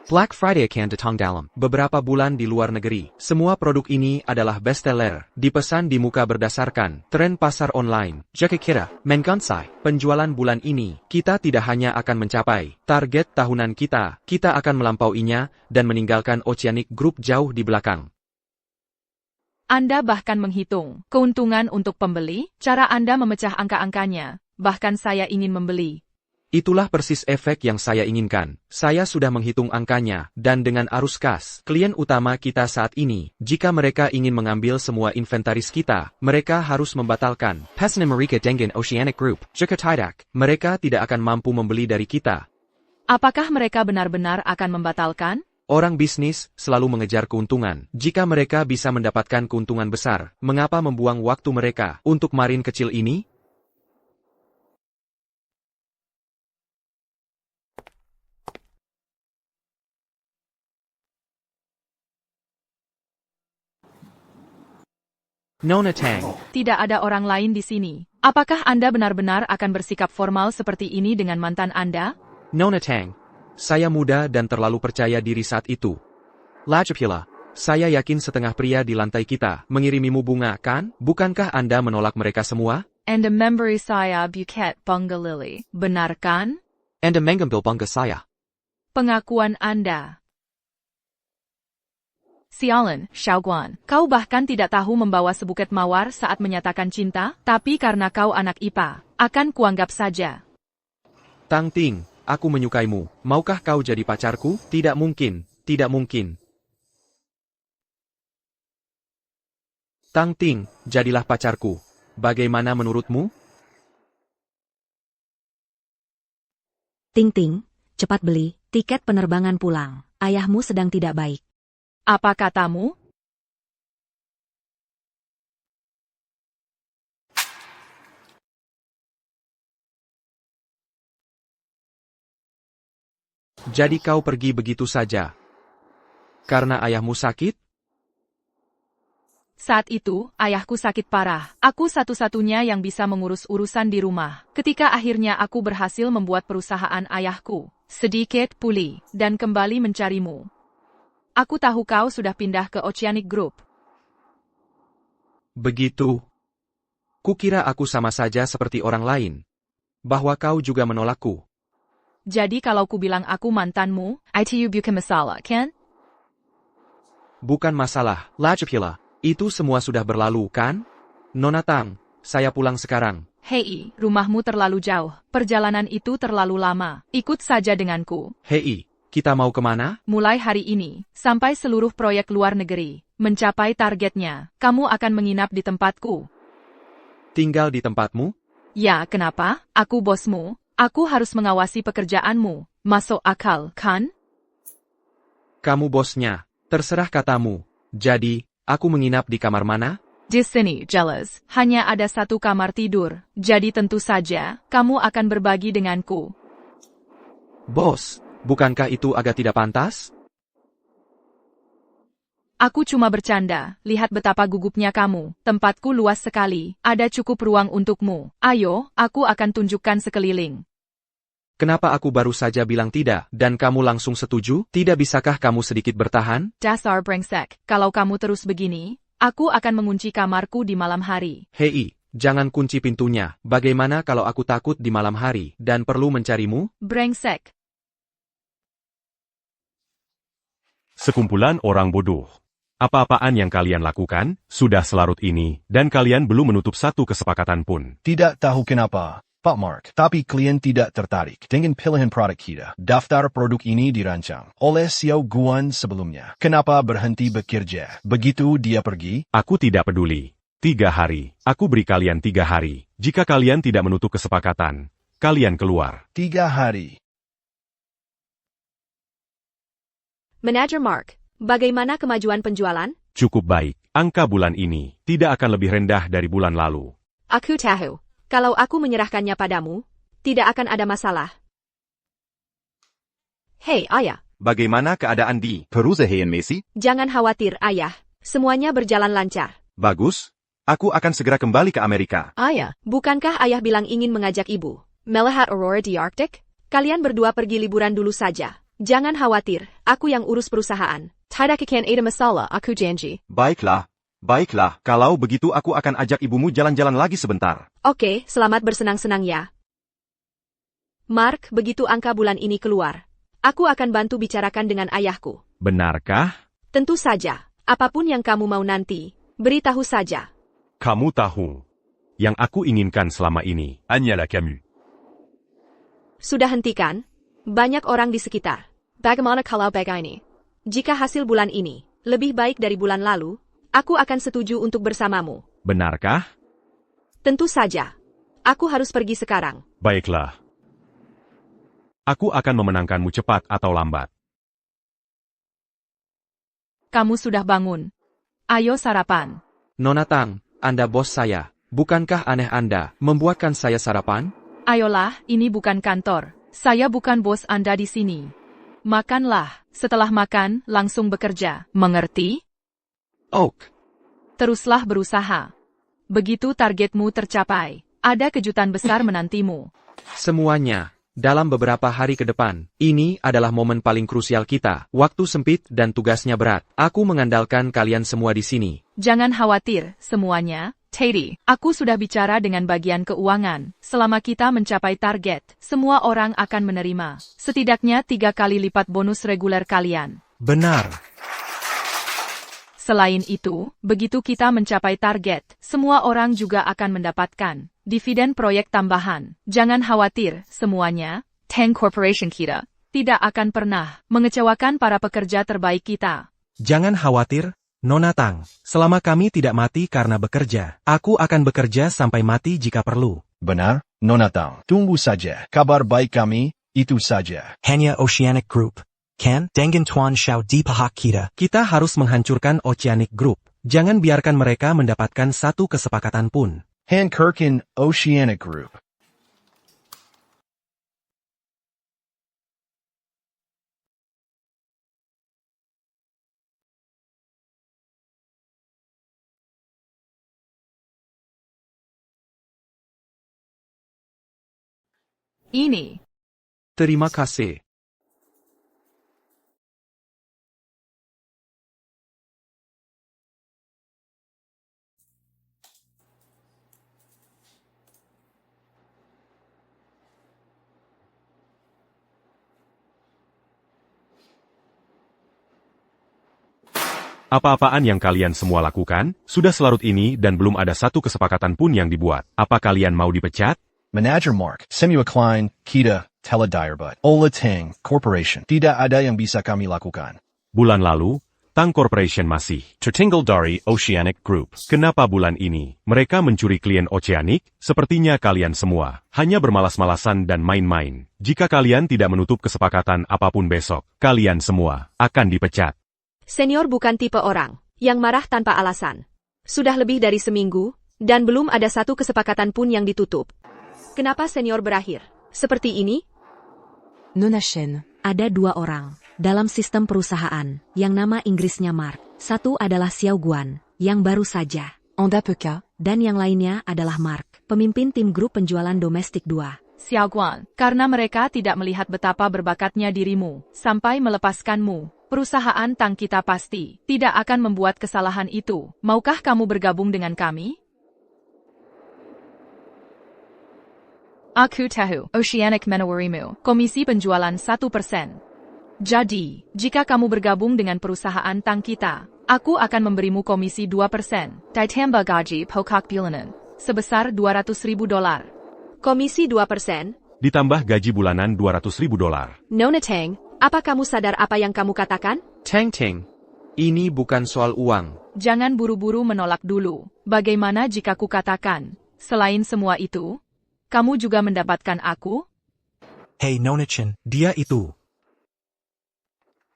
Black Friday akan datang dalam beberapa bulan di luar negeri. Semua produk ini adalah bestseller, dipesan di muka berdasarkan tren pasar online. Jika kita mencapai penjualan bulan ini, kita tidak hanya akan mencapai target tahunan kita akan melampauinya dan meninggalkan Oceanic Group jauh di belakang. Anda bahkan menghitung keuntungan untuk pembeli, cara Anda memecah angka-angkanya, bahkan saya ingin membeli. Itulah persis efek yang saya inginkan. Saya sudah menghitung angkanya, dan dengan arus kas, klien utama kita saat ini, jika mereka ingin mengambil semua inventaris kita, mereka harus membatalkan. Pesan mereka dengan Oceanic Group. Jika tidak, mereka tidak akan mampu membeli dari kita. Apakah mereka benar-benar akan membatalkan? Orang bisnis selalu mengejar keuntungan. Jika mereka bisa mendapatkan keuntungan besar, mengapa membuang waktu mereka untuk marin kecil ini? Nona Tang. Tidak ada orang lain di sini. Apakah Anda benar-benar akan bersikap formal seperti ini dengan mantan Anda? Nona Tang. Saya muda dan terlalu percaya diri saat itu. Lagipula, saya yakin setengah pria di lantai kita mengirimimu bunga, kan? Bukankah Anda menolak mereka semua? Anda memberi saya buket bunga lili, benar kan? Anda mengambil bunga saya. Pengakuan Anda. Sialan, Xiaoguan, kau bahkan tidak tahu membawa sebuket mawar saat menyatakan cinta, tapi karena kau anak IPA, akan kuanggap saja. Tang Ting, aku menyukaimu. Maukah kau jadi pacarku? Tidak mungkin, tidak mungkin. Tang Ting, jadilah pacarku. Bagaimana menurutmu? Ting Ting, cepat beli tiket penerbangan pulang. Ayahmu sedang tidak baik. Apa katamu? Jadi kau pergi begitu saja? Karena ayahmu sakit? Saat itu, ayahku sakit parah. Aku satu-satunya yang bisa mengurus urusan di rumah. Ketika akhirnya aku berhasil membuat perusahaan ayahku sedikit pulih dan kembali mencarimu. Aku tahu kau sudah pindah ke Oceanic Group. Begitu. Kukira aku sama saja seperti orang lain. Bahwa kau juga menolakku. Jadi kalau ku bilang aku mantanmu, itu bukan masalah, kan? Bukan masalah, Lagipula. Itu semua sudah berlalu, kan? Nona Tang, saya pulang sekarang. Hei, rumahmu terlalu jauh. Perjalanan itu terlalu lama. Ikut saja denganku. Hei, kita mau kemana? Mulai hari ini, sampai seluruh proyek luar negeri mencapai targetnya, kamu akan menginap di tempatku. Tinggal di tempatmu? Ya, kenapa? Aku bosmu. Aku harus mengawasi pekerjaanmu. Masuk akal, kan? Kamu bosnya. Terserah katamu. Jadi, aku menginap di kamar mana? Di sini, jelas. Hanya ada satu kamar tidur. Jadi tentu saja, kamu akan berbagi denganku. Bos, bukankah itu agak tidak pantas? Aku cuma bercanda, lihat betapa gugupnya kamu. Tempatku luas sekali, ada cukup ruang untukmu. Ayo, aku akan tunjukkan sekeliling. Kenapa aku baru saja bilang tidak, dan kamu langsung setuju? Tidak bisakah kamu sedikit bertahan? Dasar brengsek, kalau kamu terus begini, aku akan mengunci kamarku di malam hari. Hei, jangan kunci pintunya. Bagaimana kalau aku takut di malam hari, dan perlu mencarimu? Brengsek. Sekumpulan orang bodoh. Apa-apaan yang kalian lakukan, sudah selarut ini, dan kalian belum menutup satu kesepakatan pun. Tidak tahu kenapa, Pak Mark, tapi klien tidak tertarik dengan pilihan produk kita. Daftar produk ini dirancang oleh Xiao Guan sebelumnya. Kenapa berhenti bekerja? Begitu dia pergi? Aku tidak peduli. 3 hari. Aku beri kalian 3 hari. Jika kalian tidak menutup kesepakatan, kalian keluar. 3 hari. Manager Mark, bagaimana kemajuan penjualan? Cukup baik. Angka bulan ini tidak akan lebih rendah dari bulan lalu. Aku tahu. Kalau aku menyerahkannya padamu, tidak akan ada masalah. Hei, ayah. Bagaimana keadaan di Perusahaan Messi? Jangan khawatir, ayah. Semuanya berjalan lancar. Bagus? Aku akan segera kembali ke Amerika. Ayah, bukankah ayah bilang ingin mengajak ibu melihat aurora di Arctic? Kalian berdua pergi liburan dulu saja. Jangan khawatir, aku yang urus perusahaan. Tidak akan ada masalah, aku janji. Baiklah. Baiklah, kalau begitu aku akan ajak ibumu jalan-jalan lagi sebentar. Oke, selamat bersenang-senang ya. Mark, begitu angka bulan ini keluar, aku akan bantu bicarakan dengan ayahku. Benarkah? Tentu saja, apapun yang kamu mau nanti, beritahu saja. Kamu tahu. Yang aku inginkan selama ini, hanyalah kamu. Sudah hentikan? Banyak orang di sekitar. Bagaimana kalau begini? Jika hasil bulan ini lebih baik dari bulan lalu, aku akan setuju untuk bersamamu. Benarkah? Tentu saja. Aku harus pergi sekarang. Baiklah. Aku akan memenangkanmu cepat atau lambat. Kamu sudah bangun. Ayo sarapan. Nona Tang, Anda bos saya. Bukankah aneh Anda membuatkan saya sarapan? Ayolah, ini bukan kantor. Saya bukan bos Anda di sini. Makanlah. Setelah makan, langsung bekerja. Mengerti? Oak. Teruslah berusaha. Begitu targetmu tercapai, ada kejutan besar menantimu. Semuanya. Dalam beberapa hari ke depan, ini adalah momen paling krusial kita. Waktu sempit dan tugasnya berat. Aku mengandalkan kalian semua di sini. Jangan khawatir, semuanya. Teddy, aku sudah bicara dengan bagian keuangan. Selama kita mencapai target, semua orang akan menerima. Setidaknya 3 kali lipat bonus reguler kalian. Benar. Selain itu, begitu kita mencapai target, semua orang juga akan mendapatkan dividen proyek tambahan. Jangan khawatir, semuanya. Tang Corporation kita tidak akan pernah mengecewakan para pekerja terbaik kita. Jangan khawatir, Nona Tang. Selama kami tidak mati karena bekerja, aku akan bekerja sampai mati jika perlu. Benar, Nona Tang. Tunggu saja. Kabar baik kami, itu saja. Hanya Oceanic Group. Kan, dengan Tuan Xiao di pihak kita. Kita harus menghancurkan Oceanic Group. Jangan biarkan mereka mendapatkan satu kesepakatan pun. Hankerkin Oceanic Group. Ini. Terima kasih. Apa-apaan yang kalian semua lakukan, sudah selarut ini dan belum ada satu kesepakatan pun yang dibuat. Apa kalian mau dipecat? Manager Mark, Samuel Klein, kita, Teledirebut, Ola Tang Corporation. Tidak ada yang bisa kami lakukan. Bulan lalu, Tang Corporation masih tertinggal dari Oceanic Group. Kenapa bulan ini mereka mencuri klien Oceanic? Sepertinya kalian semua hanya bermalas-malasan dan main-main. Jika kalian tidak menutup kesepakatan apapun besok, kalian semua akan dipecat. Senior bukan tipe orang yang marah tanpa alasan. Sudah lebih dari seminggu, dan belum ada satu kesepakatan pun yang ditutup. Kenapa senior berakhir seperti ini? Nona Shen. Ada 2 orang dalam sistem perusahaan yang nama Inggrisnya Mark. Satu adalah Xiao Guan yang baru saja, Anda Peka. dan yang lainnya adalah Mark, pemimpin tim grup penjualan domestik 2. Xiao Guan, karena mereka tidak melihat betapa berbakatnya dirimu, sampai melepaskanmu, perusahaan Tang kita pasti tidak akan membuat kesalahan itu. Maukah kamu bergabung dengan kami? Aku tahu, Oceanic menawarimu, komisi penjualan 1%. Jadi, jika kamu bergabung dengan perusahaan Tang kita, aku akan memberimu komisi 2%, ditambah gaji pokok bulanan, sebesar $200.000. Komisi 2%? Ditambah gaji bulanan $200.000. Nona Tang, apa kamu sadar apa yang kamu katakan? Teng Teng, ini bukan soal uang. Jangan buru-buru menolak dulu. Bagaimana jika ku katakan, selain semua itu, kamu juga mendapatkan aku? Hey Nona-chan, Dia itu.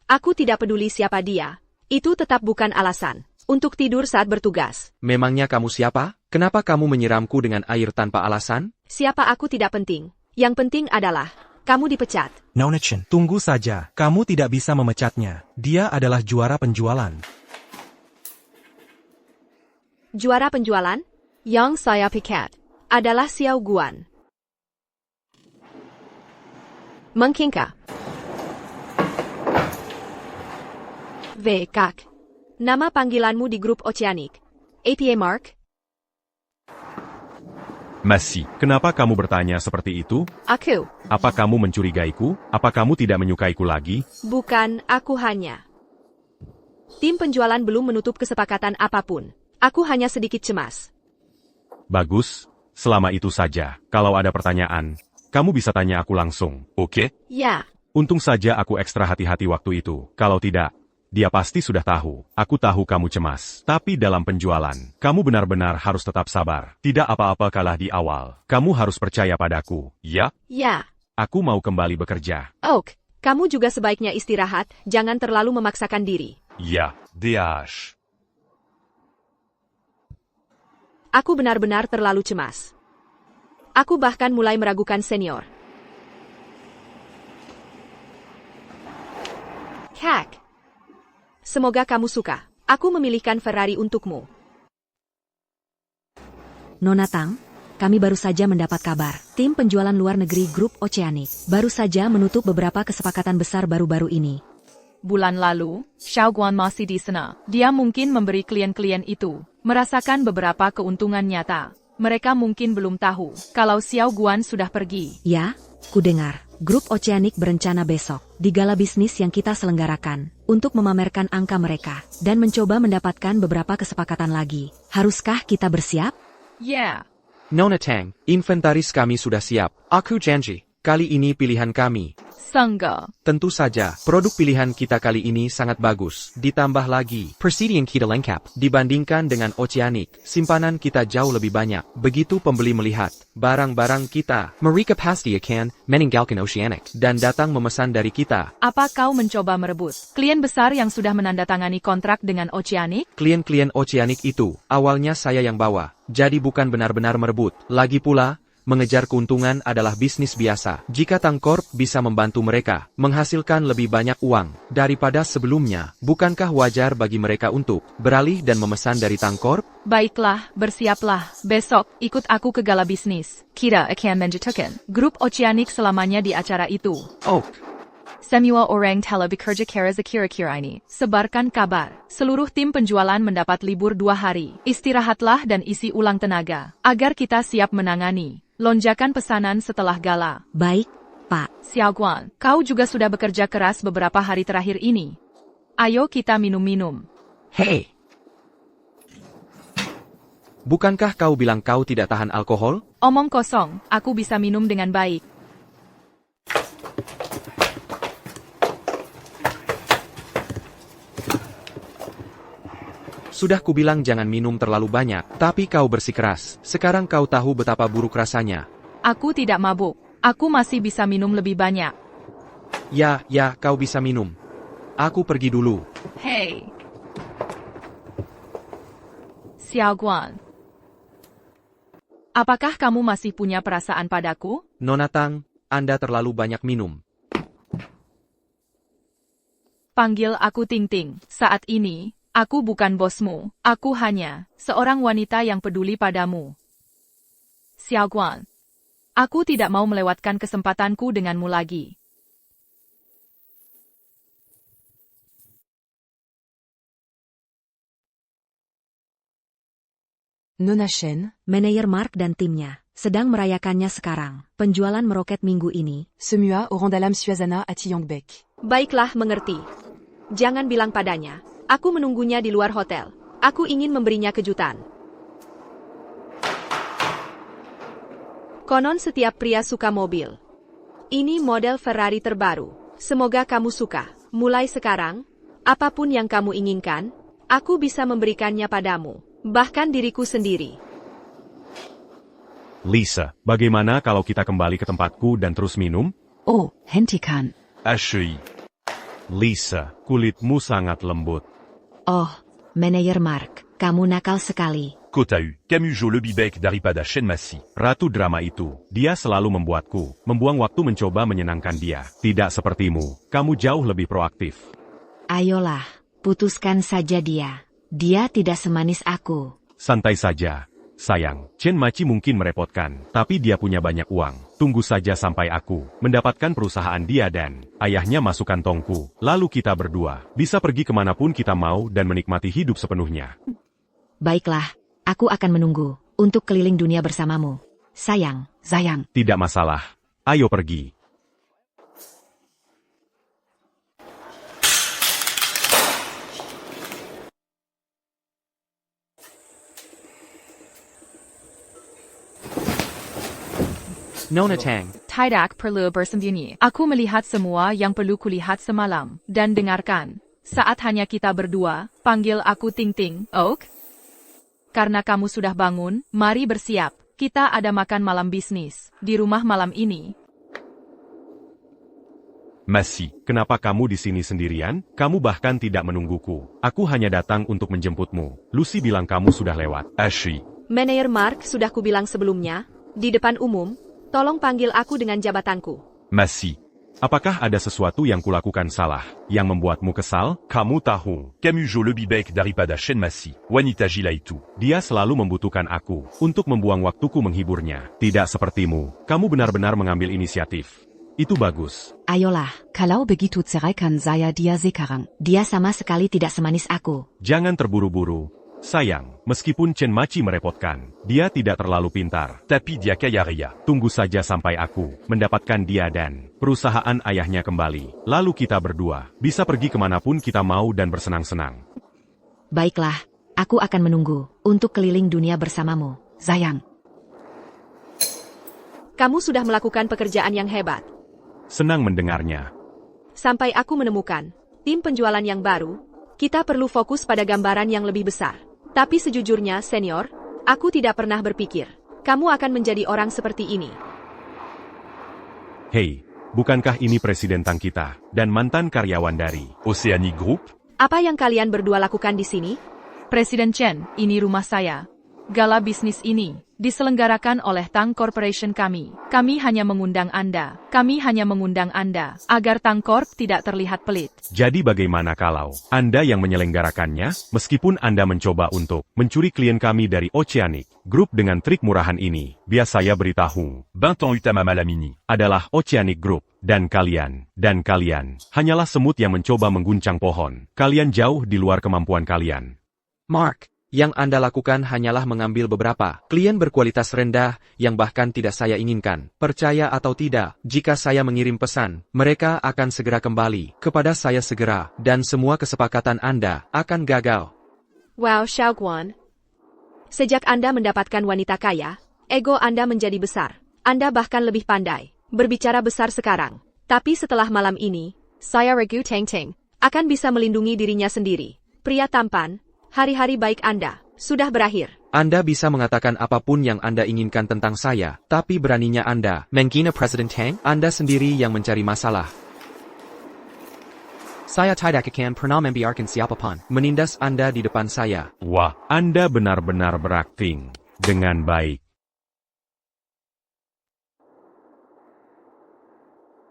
Aku tidak peduli siapa dia. Itu tetap bukan alasan untuk tidur saat bertugas. Memangnya kamu siapa? Kenapa kamu menyiramku dengan air tanpa alasan? Siapa aku tidak penting. Yang penting adalah, kamu dipecat. Nona-chan. Tunggu saja, kamu tidak bisa memecatnya. Dia adalah juara penjualan. Juara penjualan? Yang saya pecat adalah Xiao Guan. Mengkingka. Kak. Nama panggilanmu di grup Oceanic. APA Mark? Masih, kenapa kamu bertanya seperti itu? Aku. Apa kamu mencurigaiku? Apa kamu tidak menyukaiku lagi? Bukan, aku hanya. Tim penjualan belum menutup kesepakatan apapun. Aku hanya sedikit cemas. Bagus, selama itu saja. Kalau ada pertanyaan, kamu bisa tanya aku langsung, oke? Ya. Untung saja aku ekstra hati-hati waktu itu. Kalau tidak, dia pasti sudah tahu. Aku tahu kamu cemas. Tapi dalam penjualan, kamu benar-benar harus tetap sabar. Tidak apa-apa kalah di awal. Kamu harus percaya padaku, ya? Ya. Aku mau kembali bekerja. Oak, kamu juga sebaiknya istirahat, jangan terlalu memaksakan diri. Ya, Diash. Aku benar-benar terlalu cemas. Aku bahkan mulai meragukan senior. Kak. Semoga kamu suka. Aku memilihkan Ferrari untukmu. Nona Tang, kami baru saja mendapat kabar. Tim penjualan luar negeri grup Oceanic baru saja menutup beberapa kesepakatan besar baru-baru ini. Bulan lalu, Xiao Guan masih di sana. Dia mungkin memberi klien-klien itu merasakan beberapa keuntungan nyata. Mereka mungkin belum tahu kalau Xiao Guan sudah pergi. Ya, ku dengar. Grup Oceanic berencana besok di gala bisnis yang kita selenggarakan untuk memamerkan angka mereka dan mencoba mendapatkan beberapa kesepakatan lagi. Haruskah kita bersiap? Yeah. Nona Tang, inventaris kami sudah siap. Aku janji, kali ini pilihan kami. Sangga. Tentu saja, produk pilihan kita kali ini sangat bagus. Ditambah lagi, persediaan kita lengkap. Dibandingkan dengan Oceanic, simpanan kita jauh lebih banyak. Begitu pembeli melihat barang-barang kita, mereka pasti akan meninggalkan Oceanic dan datang memesan dari kita. Apa kau mencoba merebut klien besar yang sudah menandatangani kontrak dengan Oceanic? Klien-klien Oceanic itu, awalnya saya yang bawa. Jadi bukan benar-benar merebut. Lagi pula, mengejar keuntungan adalah bisnis biasa. Jika Tangkorp bisa membantu mereka menghasilkan lebih banyak uang daripada sebelumnya, bukankah wajar bagi mereka untuk beralih dan memesan dari Tangkorp? Baiklah, bersiaplah. Besok, ikut aku ke gala bisnis. Kita akan menjatuhkan grup Oceanic selamanya di acara itu. Oh. Semua orang telah bekerja keras kira-kira ini. Sebarkan kabar. Seluruh tim penjualan mendapat libur 2 hari. Istirahatlah dan isi ulang tenaga, agar kita siap menangani lonjakan pesanan setelah gala. Baik, Pak. Xiao Guan, kau juga sudah bekerja keras beberapa hari terakhir ini. Ayo kita minum-minum. Hei! Bukankah kau bilang kau tidak tahan alkohol? Omong kosong, aku bisa minum dengan baik. Sudah kubilang jangan minum terlalu banyak, tapi kau bersikeras. Sekarang kau tahu betapa buruk rasanya. Aku tidak mabuk. Aku masih bisa minum lebih banyak. Ya, kau bisa minum. Aku pergi dulu. Hei. Xiao Guan. Apakah kamu masih punya perasaan padaku? Nona Tang, Anda terlalu banyak minum. Panggil aku Ting Ting. Saat ini, aku bukan bosmu. Aku hanya seorang wanita yang peduli padamu. Xiao Guan. Aku tidak mau melewatkan kesempatanku denganmu lagi. Nona Shen, manajer Mark dan timnya, sedang merayakannya sekarang. Penjualan meroket minggu ini. Semua au Randalam Suazana à Yongbek. Baiklah, mengerti. Jangan bilang padanya. Aku menunggunya di luar hotel. Aku ingin memberinya kejutan. Konon setiap pria suka mobil. Ini model Ferrari terbaru. Semoga kamu suka. Mulai sekarang, apapun yang kamu inginkan, aku bisa memberikannya padamu. Bahkan diriku sendiri. Lisa, bagaimana kalau kita kembali ke tempatku dan terus minum? Oh, hentikan. Ashley. Lisa, kulitmu sangat lembut. Oh, manajer Mark, kamu nakal sekali. Kotahu, Camujo Lebibek daripada Shen Massi. Ratu drama itu, dia selalu membuang waktu mencoba menyenangkan dia. Tidak sepertimu, kamu jauh lebih proaktif. Ayolah, putuskan saja dia. Dia tidak semanis aku. Santai saja, sayang. Chen Machi mungkin merepotkan, tapi dia punya banyak uang. Tunggu saja sampai aku mendapatkan perusahaan dia dan ayahnya masuk kantongku. Lalu kita berdua bisa pergi kemanapun kita mau dan menikmati hidup sepenuhnya. Baiklah, aku akan menunggu untuk keliling dunia bersamamu. Sayang. Tidak masalah. Ayo pergi. Nona Tang. Tidak perlu bersembunyi. Aku melihat semua yang perlu kulihat semalam. Dan dengarkan. Saat hanya kita berdua, panggil aku Ting Ting, ok? Karena kamu sudah bangun, mari bersiap. Kita ada makan malam bisnis di rumah malam ini. Masih, kenapa kamu di sini sendirian? Kamu bahkan tidak menungguku. Aku hanya datang untuk menjemputmu. Lucy bilang kamu sudah lewat. Ashley. Manajer Mark sudah kubilang sebelumnya, di depan umum, tolong panggil aku dengan jabatanku. Masih. Apakah ada sesuatu yang kulakukan salah, yang membuatmu kesal? Kamu tahu, Camujo Lebibek daripada Shen Massi. Wanita gila itu. Dia selalu membutuhkan aku untuk membuang waktuku menghiburnya. Tidak sepertimu, kamu benar-benar mengambil inisiatif. Itu bagus. Ayolah, Kalau begitu ceraikan saya dia sekarang. dia sama sekali tidak semanis aku. Jangan terburu-buru. Sayang, meskipun Chen Machi merepotkan, dia tidak terlalu pintar. Tapi dia kaya raya. Tunggu saja sampai aku mendapatkan dia dan perusahaan ayahnya kembali. Lalu kita berdua bisa pergi kemanapun kita mau dan bersenang-senang. Baiklah, aku akan menunggu untuk keliling dunia bersamamu. Sayang. Kamu sudah melakukan pekerjaan yang hebat. Senang mendengarnya. Sampai aku menemukan tim penjualan yang baru, kita perlu fokus pada gambaran yang lebih besar. Tapi sejujurnya, senior, aku tidak pernah berpikir kamu akan menjadi orang seperti ini. Hei, bukankah ini presiden Tang kita dan mantan karyawan dari Oceanic Group? Apa yang kalian berdua lakukan di sini? Presiden Chen, ini rumah saya. Gala bisnis ini diselenggarakan oleh Tang Corporation kami. Kami hanya mengundang Anda. Agar Tang Corp tidak terlihat pelit. Jadi bagaimana kalau Anda yang menyelenggarakannya, meskipun Anda mencoba untuk mencuri klien kami dari Oceanic Group dengan trik murahan ini, biar saya beritahu, Bintan Utama malam ini adalah Oceanic Group, dan kalian, hanyalah semut yang mencoba mengguncang pohon. Kalian jauh di luar kemampuan kalian. Mark, yang Anda lakukan hanyalah mengambil beberapa klien berkualitas rendah yang bahkan tidak saya inginkan. Percaya atau tidak, jika saya mengirim pesan, mereka akan segera kembali kepada saya segera, dan semua kesepakatan Anda akan gagal. Wow, Xiao Guan. Sejak Anda mendapatkan wanita kaya, ego Anda menjadi besar. Anda bahkan lebih pandai berbicara besar sekarang. Tapi setelah malam ini, saya Regu Teng Teng akan bisa melindungi dirinya sendiri. Pria tampan, hari-hari baik Anda sudah berakhir. Anda bisa mengatakan apapun yang Anda inginkan tentang saya, tapi beraninya Anda menghina Presiden Tang? Anda sendiri yang mencari masalah. Saya tidak akan pernah membiarkan siapapun menindas Anda di depan saya. Wah, Anda benar-benar berakting dengan baik.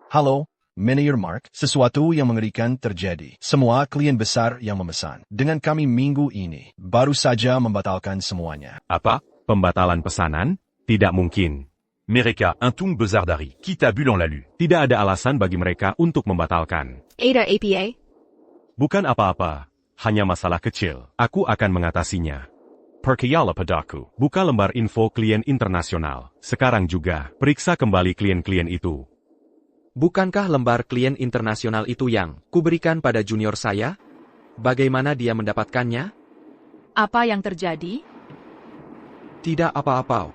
Halo, Manager Mark, sesuatu yang mengerikan terjadi. Semua klien besar yang memesan dengan kami minggu ini baru saja membatalkan semuanya. Apa? Pembatalan pesanan? Tidak mungkin. Mereka, un tung bezardari, qui t'a bu lalu. Tidak ada alasan bagi mereka untuk membatalkan. Ada APA? Bukan apa-apa. Hanya masalah kecil. Aku akan mengatasinya. Percaya padaku. Buka lembar info klien internasional. Sekarang juga, periksa kembali klien-klien itu. Bukankah lembar klien internasional itu yang kuberikan pada junior saya? Bagaimana dia mendapatkannya? Apa yang terjadi? Tidak apa-apa.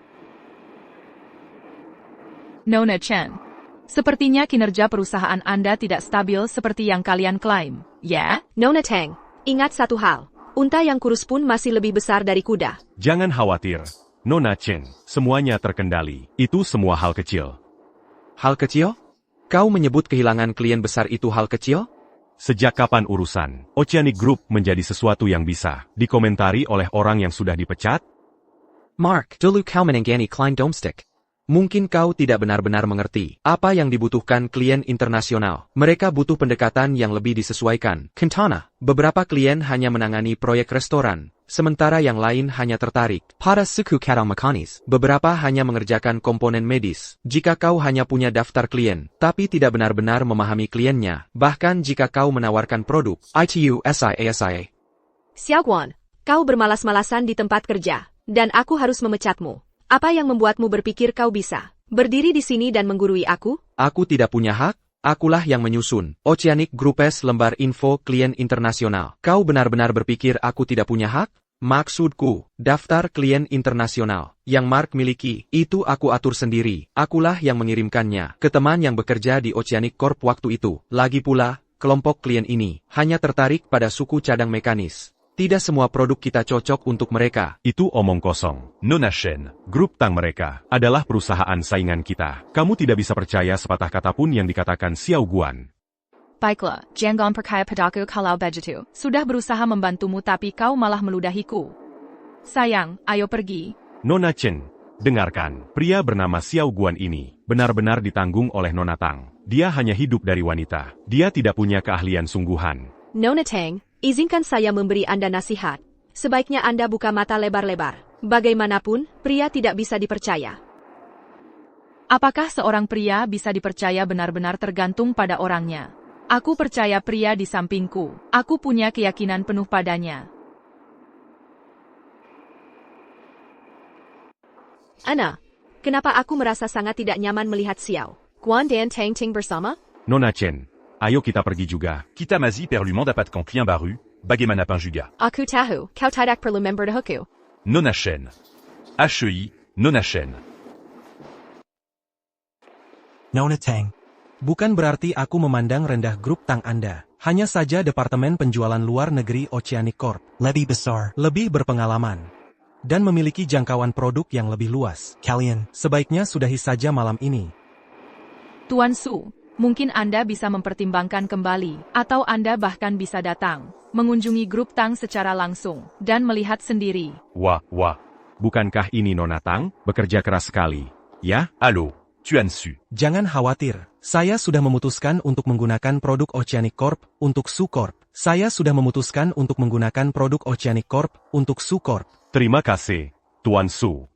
Nona Chen. Sepertinya kinerja perusahaan Anda tidak stabil seperti yang kalian klaim, ya? Nona Tang, ingat satu hal. Unta yang kurus pun masih lebih besar dari kuda. Jangan khawatir. Nona Chen, semuanya terkendali. Itu semua hal kecil. Hal kecil? Kau menyebut kehilangan klien besar itu hal kecil? Sejak kapan urusan Oceanic Group menjadi sesuatu yang bisa dikomentari oleh orang yang sudah dipecat? Mark, dulu kau menenggani Klein Domestic. Mungkin kau tidak benar-benar mengerti apa yang dibutuhkan klien internasional. Mereka butuh pendekatan yang lebih disesuaikan. Quintana, beberapa klien hanya menangani proyek restoran, sementara yang lain hanya tertarik pada suku cattle mekanis. Beberapa hanya mengerjakan komponen medis. Jika kau hanya punya daftar klien, tapi tidak benar-benar memahami kliennya, bahkan jika kau menawarkan produk ITU SIA. Xiao Guan, kau bermalas-malasan di tempat kerja, dan aku harus memecatmu. Apa yang membuatmu berpikir kau bisa berdiri di sini dan menggurui aku? Aku tidak punya hak, akulah yang menyusun Oceanic Group's lembar info klien internasional. Kau benar-benar berpikir aku tidak punya hak? Maksudku, daftar klien internasional yang Mark miliki, itu aku atur sendiri. Akulah yang mengirimkannya ke teman yang bekerja di Oceanic Corp waktu itu. Lagi pula, kelompok klien ini hanya tertarik pada suku cadang mekanis. Tidak semua produk kita cocok untuk mereka. Itu omong kosong. Nona Chen. Grup Tang mereka adalah perusahaan saingan kita. Kamu tidak bisa percaya sepatah kata pun yang dikatakan Xiao Guan. Baiklah, jangan percaya padaku kalau begitu. Sudah berusaha membantumu tapi kau malah meludahiku. Sayang, ayo pergi. Nona Chen, dengarkan. Pria bernama Xiao Guan ini benar-benar ditanggung oleh Nona Tang. Dia hanya hidup dari wanita. Dia tidak punya keahlian sungguhan. Nona Tang, izinkan saya memberi Anda nasihat. Sebaiknya Anda buka mata lebar-lebar. Bagaimanapun, pria tidak bisa dipercaya. Apakah seorang pria bisa dipercaya benar-benar tergantung pada orangnya? Aku percaya pria di sampingku. Aku punya keyakinan penuh padanya. Ana, kenapa aku merasa sangat tidak nyaman melihat Xiao Guan dan Tang Ting bersama? Nona Chen, ayo kita pergi juga. Kita mazi per lui mandapat kan client baru, bagaimana pun juga. Aku tahu, kau tidak perlu memberitahuku. Nona Chen. HEI, Nona Chen. Nona Tang. Bukan berarti aku memandang rendah grup Tang Anda. Hanya saja Departemen Penjualan Luar Negeri Oceanic Corp Lebih besar. lebih berpengalaman dan memiliki jangkauan produk yang lebih luas. Kalian. Sebaiknya sudahi saja malam ini. Tuan Su, mungkin Anda bisa mempertimbangkan kembali, atau Anda bahkan bisa datang, mengunjungi grup Tang secara langsung, dan melihat sendiri. Wah. Bukankah ini Nona Tang? Bekerja keras sekali. Ya? Allô, Tuan Su. Jangan khawatir, saya sudah memutuskan untuk menggunakan produk Oceanic Corp untuk Su Corp. Saya sudah memutuskan untuk menggunakan produk Oceanic Corp untuk Su Corp. Terima kasih, Tuan Su.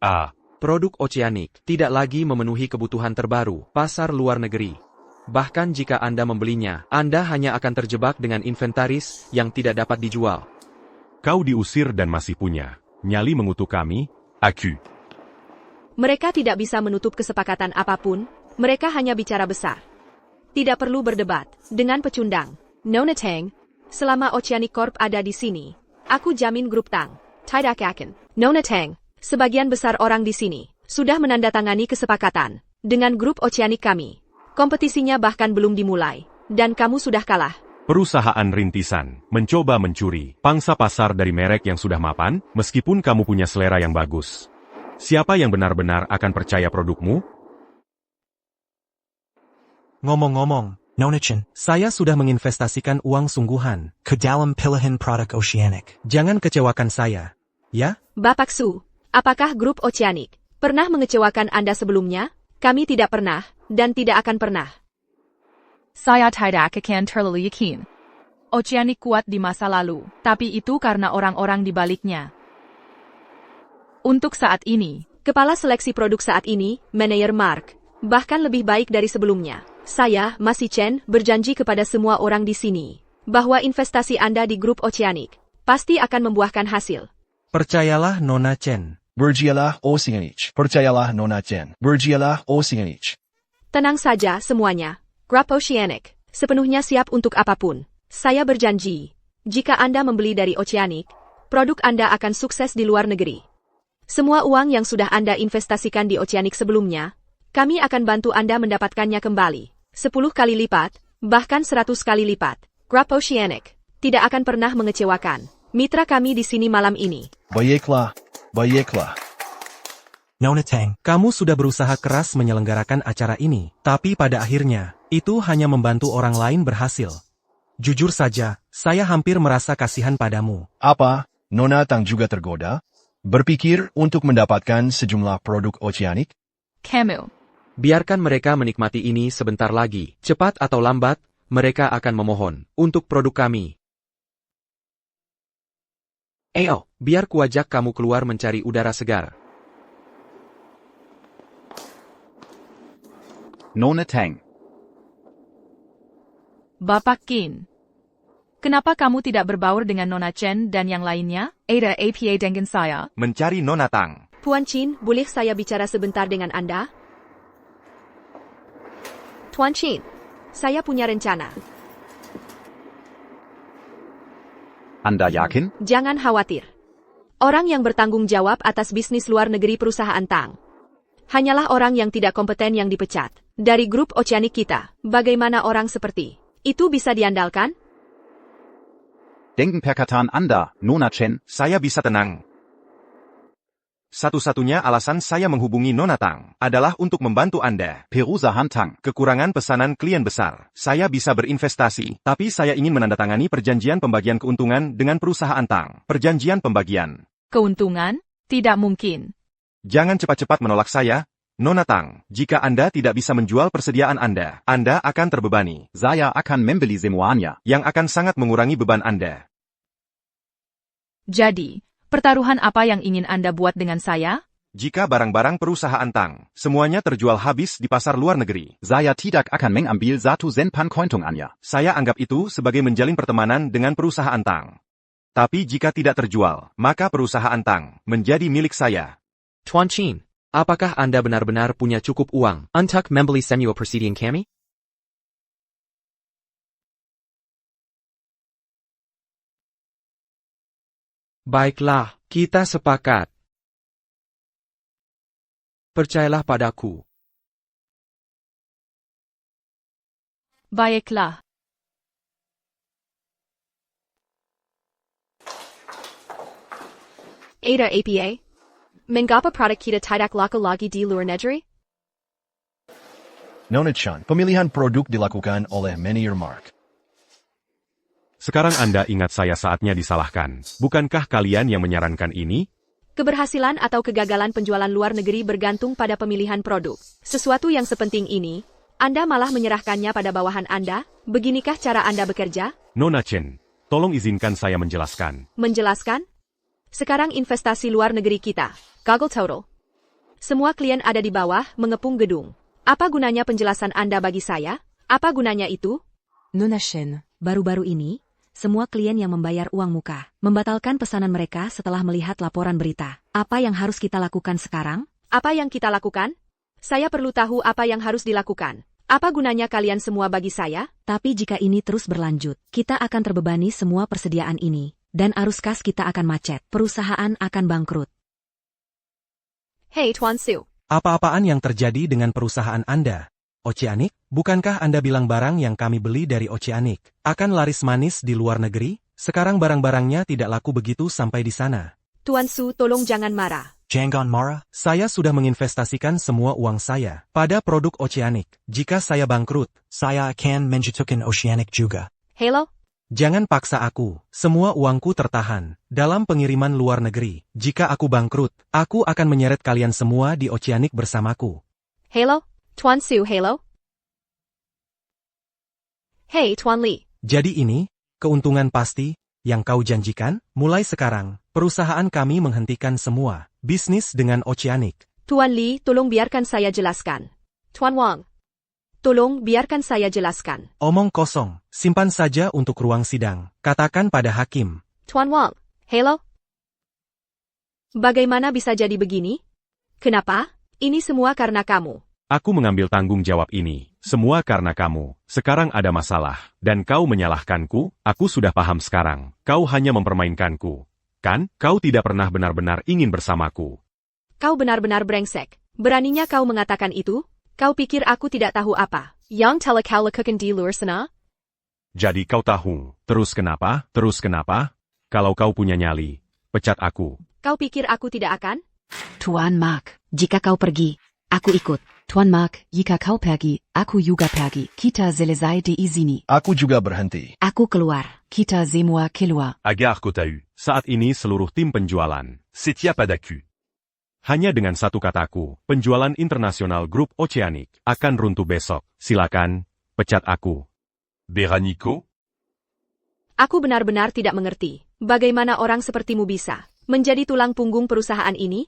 Produk Oceanic tidak lagi memenuhi kebutuhan terbaru pasar luar negeri. Bahkan jika Anda membelinya, Anda hanya akan terjebak dengan inventaris yang tidak dapat dijual. Kau diusir dan masih punya nyali mengutuk kami? Aku. Mereka tidak bisa menutup kesepakatan apapun, mereka hanya bicara besar. Tidak perlu berdebat dengan pecundang. Nona Tang, selama Oceanic Corp ada di sini, aku jamin grup Tang tidak akan. Nona Tang, sebagian besar orang di sini sudah menandatangani kesepakatan dengan grup Oceanic kami. Kompetisinya bahkan belum dimulai, dan kamu sudah kalah. Perusahaan rintisan mencoba mencuri pangsa pasar dari merek yang sudah mapan, meskipun kamu punya selera yang bagus. Siapa yang benar-benar akan percaya produkmu? Ngomong-ngomong, Nona Chen, Saya sudah menginvestasikan uang sungguhan ke dalam pilihan produk Oceanic. Jangan kecewakan saya, ya? Bapak Su, apakah grup Oceanic pernah mengecewakan Anda sebelumnya? Kami tidak pernah, dan tidak akan pernah. Saya tidak akan terlalu yakin. Oceanic kuat di masa lalu, tapi itu karena orang-orang di baliknya. Untuk saat ini, Kepala Seleksi Produk saat ini, Manager Mark, bahkan lebih baik dari sebelumnya. Saya, Masi Chen, berjanji kepada semua orang di sini, bahwa investasi Anda di grup Oceanic pasti akan membuahkan hasil. Percayalah Nona Chen. Berjialah Oceanic. Percayalah Nona Chen. Berjialah Oceanic. Tenang saja semuanya. Grup Oceanic sepenuhnya siap untuk apapun. Saya berjanji, jika Anda membeli dari Oceanic, produk Anda akan sukses di luar negeri. Semua uang yang sudah Anda investasikan di Oceanic sebelumnya, kami akan bantu Anda mendapatkannya kembali. 10 kali lipat, bahkan 100 kali lipat. Grup Oceanic tidak akan pernah mengecewakan mitra kami di sini malam ini. Baiklah. Baiklah. Nona Tang, Kamu sudah berusaha keras menyelenggarakan acara ini, tapi pada akhirnya, itu hanya membantu orang lain berhasil. Jujur saja, saya hampir merasa kasihan padamu. Apa, Nona Tang juga tergoda? Berpikir untuk mendapatkan sejumlah produk Oceanic? Kamu. Biarkan mereka menikmati ini sebentar lagi. Cepat atau lambat, mereka akan memohon untuk produk kami. Ayo, biar kuajak kamu keluar mencari udara segar. Nona Tang. Bapak Qin. Kenapa kamu tidak berbaur dengan Nona Chen dan yang lainnya? Ada apa dengan saya? Mencari Nona Tang. Puan Chin, boleh saya bicara sebentar dengan Anda? Tuan Chin, saya punya rencana. Anda yakin? Jangan khawatir. Orang yang bertanggung jawab atas bisnis luar negeri perusahaan Tang hanyalah orang yang tidak kompeten yang dipecat. Dari grup Oceanic kita, bagaimana orang seperti itu bisa diandalkan? Denken perkataan Anda, Nona Chen. Saya bisa tenang. Satu-satunya alasan saya menghubungi Nona Tang adalah untuk membantu Anda. Perusahaan Tang. Kekurangan pesanan klien besar. Saya bisa berinvestasi, tapi saya ingin menandatangani perjanjian pembagian keuntungan dengan perusahaan Tang. Perjanjian pembagian. Keuntungan? Tidak mungkin. Jangan cepat-cepat menolak saya, Nona Tang. Jika Anda tidak bisa menjual persediaan Anda akan terbebani. Saya akan membeli semuanya. Yang akan sangat mengurangi beban Anda. Jadi, pertaruhan apa yang ingin Anda buat dengan saya? Jika barang-barang perusahaan Tang semuanya terjual habis di pasar luar negeri, Saya tidak akan mengambil 1 sen pan keuntungannya. saya anggap itu sebagai menjalin pertemanan dengan perusahaan Tang. Tapi jika tidak terjual, maka perusahaan Tang menjadi milik saya. Tuan Chin, apakah Anda benar-benar punya cukup uang untuk membeli semua persediaan kami? Baiklah, kita sepakat. Percayalah padaku. Baiklah. Ada APA? Mengapa produk kita tidak laku lagi di luar negeri? Nona Chan, pemilihan produk dilakukan oleh Manager Mark. Sekarang Anda ingat saya saatnya disalahkan. Bukankah kalian yang menyarankan ini? Keberhasilan atau kegagalan penjualan luar negeri bergantung pada pemilihan produk. Sesuatu yang sepenting ini, Anda malah menyerahkannya pada bawahan Anda? Beginikah cara Anda bekerja? Nona Chen, tolong izinkan saya menjelaskan. Menjelaskan? Sekarang investasi luar negeri kita, gagal total. Semua klien ada di bawah, mengepung gedung. Apa gunanya penjelasan Anda bagi saya? Apa gunanya itu? Nona Chen. Baru-baru ini, semua klien yang membayar uang muka membatalkan pesanan mereka setelah melihat laporan berita. Apa yang harus kita lakukan sekarang? Apa yang kita lakukan? Saya perlu tahu apa yang harus dilakukan. Apa gunanya kalian semua bagi saya? Tapi jika ini terus berlanjut, kita akan terbebani semua persediaan ini. Dan arus kas kita akan macet. Perusahaan akan bangkrut. Hei Tuan Su. Apa-apaan yang terjadi dengan perusahaan Anda? Oceanic? Bukankah Anda bilang barang yang kami beli dari Oceanic akan laris manis di luar negeri? Sekarang barang-barangnya tidak laku begitu sampai di sana. Tuan Su, tolong jangan marah. Jangan marah. Saya sudah menginvestasikan semua uang saya pada produk Oceanic. Jika saya bangkrut, Saya akan menjatuhkan Oceanic juga. Hello? jangan paksa aku. Semua uangku tertahan dalam pengiriman luar negeri. Jika aku bangkrut, aku akan menyeret kalian semua di Oceanic bersamaku. Hello? Tuan Su, hello? Hey, Tuan Li. Jadi ini, keuntungan pasti, yang kau janjikan? Mulai sekarang, perusahaan kami menghentikan semua bisnis dengan Oceanic. Tuan Li, tolong biarkan saya jelaskan. Tuan Wang. Tolong biarkan saya jelaskan. Omong kosong, simpan saja untuk ruang sidang. Katakan pada hakim. Tuan Wang. Hello? Bagaimana bisa jadi begini? Kenapa? Ini semua karena kamu. Aku mengambil tanggung jawab ini. Semua karena kamu. Sekarang ada masalah. Dan kau menyalahkanku? Aku sudah paham sekarang. Kau hanya mempermainkanku. Kan? Kau tidak pernah benar-benar ingin bersamaku. Kau benar-benar brengsek. Beraninya kau mengatakan itu? Kau pikir aku tidak tahu apa? Yang telah kau lakukan di luar sana? Jadi kau tahu. Terus kenapa? Terus kenapa? Kalau kau punya nyali, pecat aku. Kau pikir aku tidak akan? Tuan Mark, jika kau pergi, aku ikut. Tuan Mark, jika kau pergi, aku juga pergi. Kita selesai di sini. Aku juga berhenti. Aku keluar. Kita semua keluar. Agar kau tahu, saat ini seluruh tim penjualan, setia padaku. Hanya dengan satu kataku, penjualan internasional grup Oceanic akan runtuh besok. Silakan, pecat aku. Beranico? Aku benar-benar tidak mengerti. Bagaimana orang sepertimu bisa menjadi tulang punggung perusahaan ini?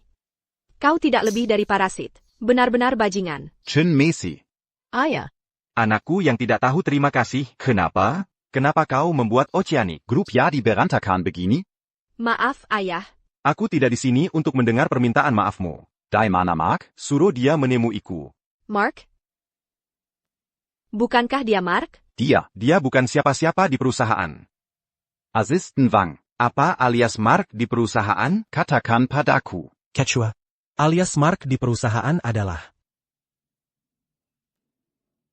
Kau tidak lebih dari parasit. Benar-benar bajingan. Chin Messi. Ayah. Anakku yang tidak tahu terima kasih. Kenapa? Kenapa kau membuat Oceanic Grup jadi berantakan begini? Maaf, ayah. Aku tidak di sini untuk mendengar permintaan maafmu. Di mana Mark? Suruh dia menemuiku. Mark? Bukankah dia Mark? Dia. Dia bukan siapa-siapa di perusahaan. Assistant Wang. Apa alias Mark di perusahaan? Katakan padaku. Quechua. Alias Mark di perusahaan adalah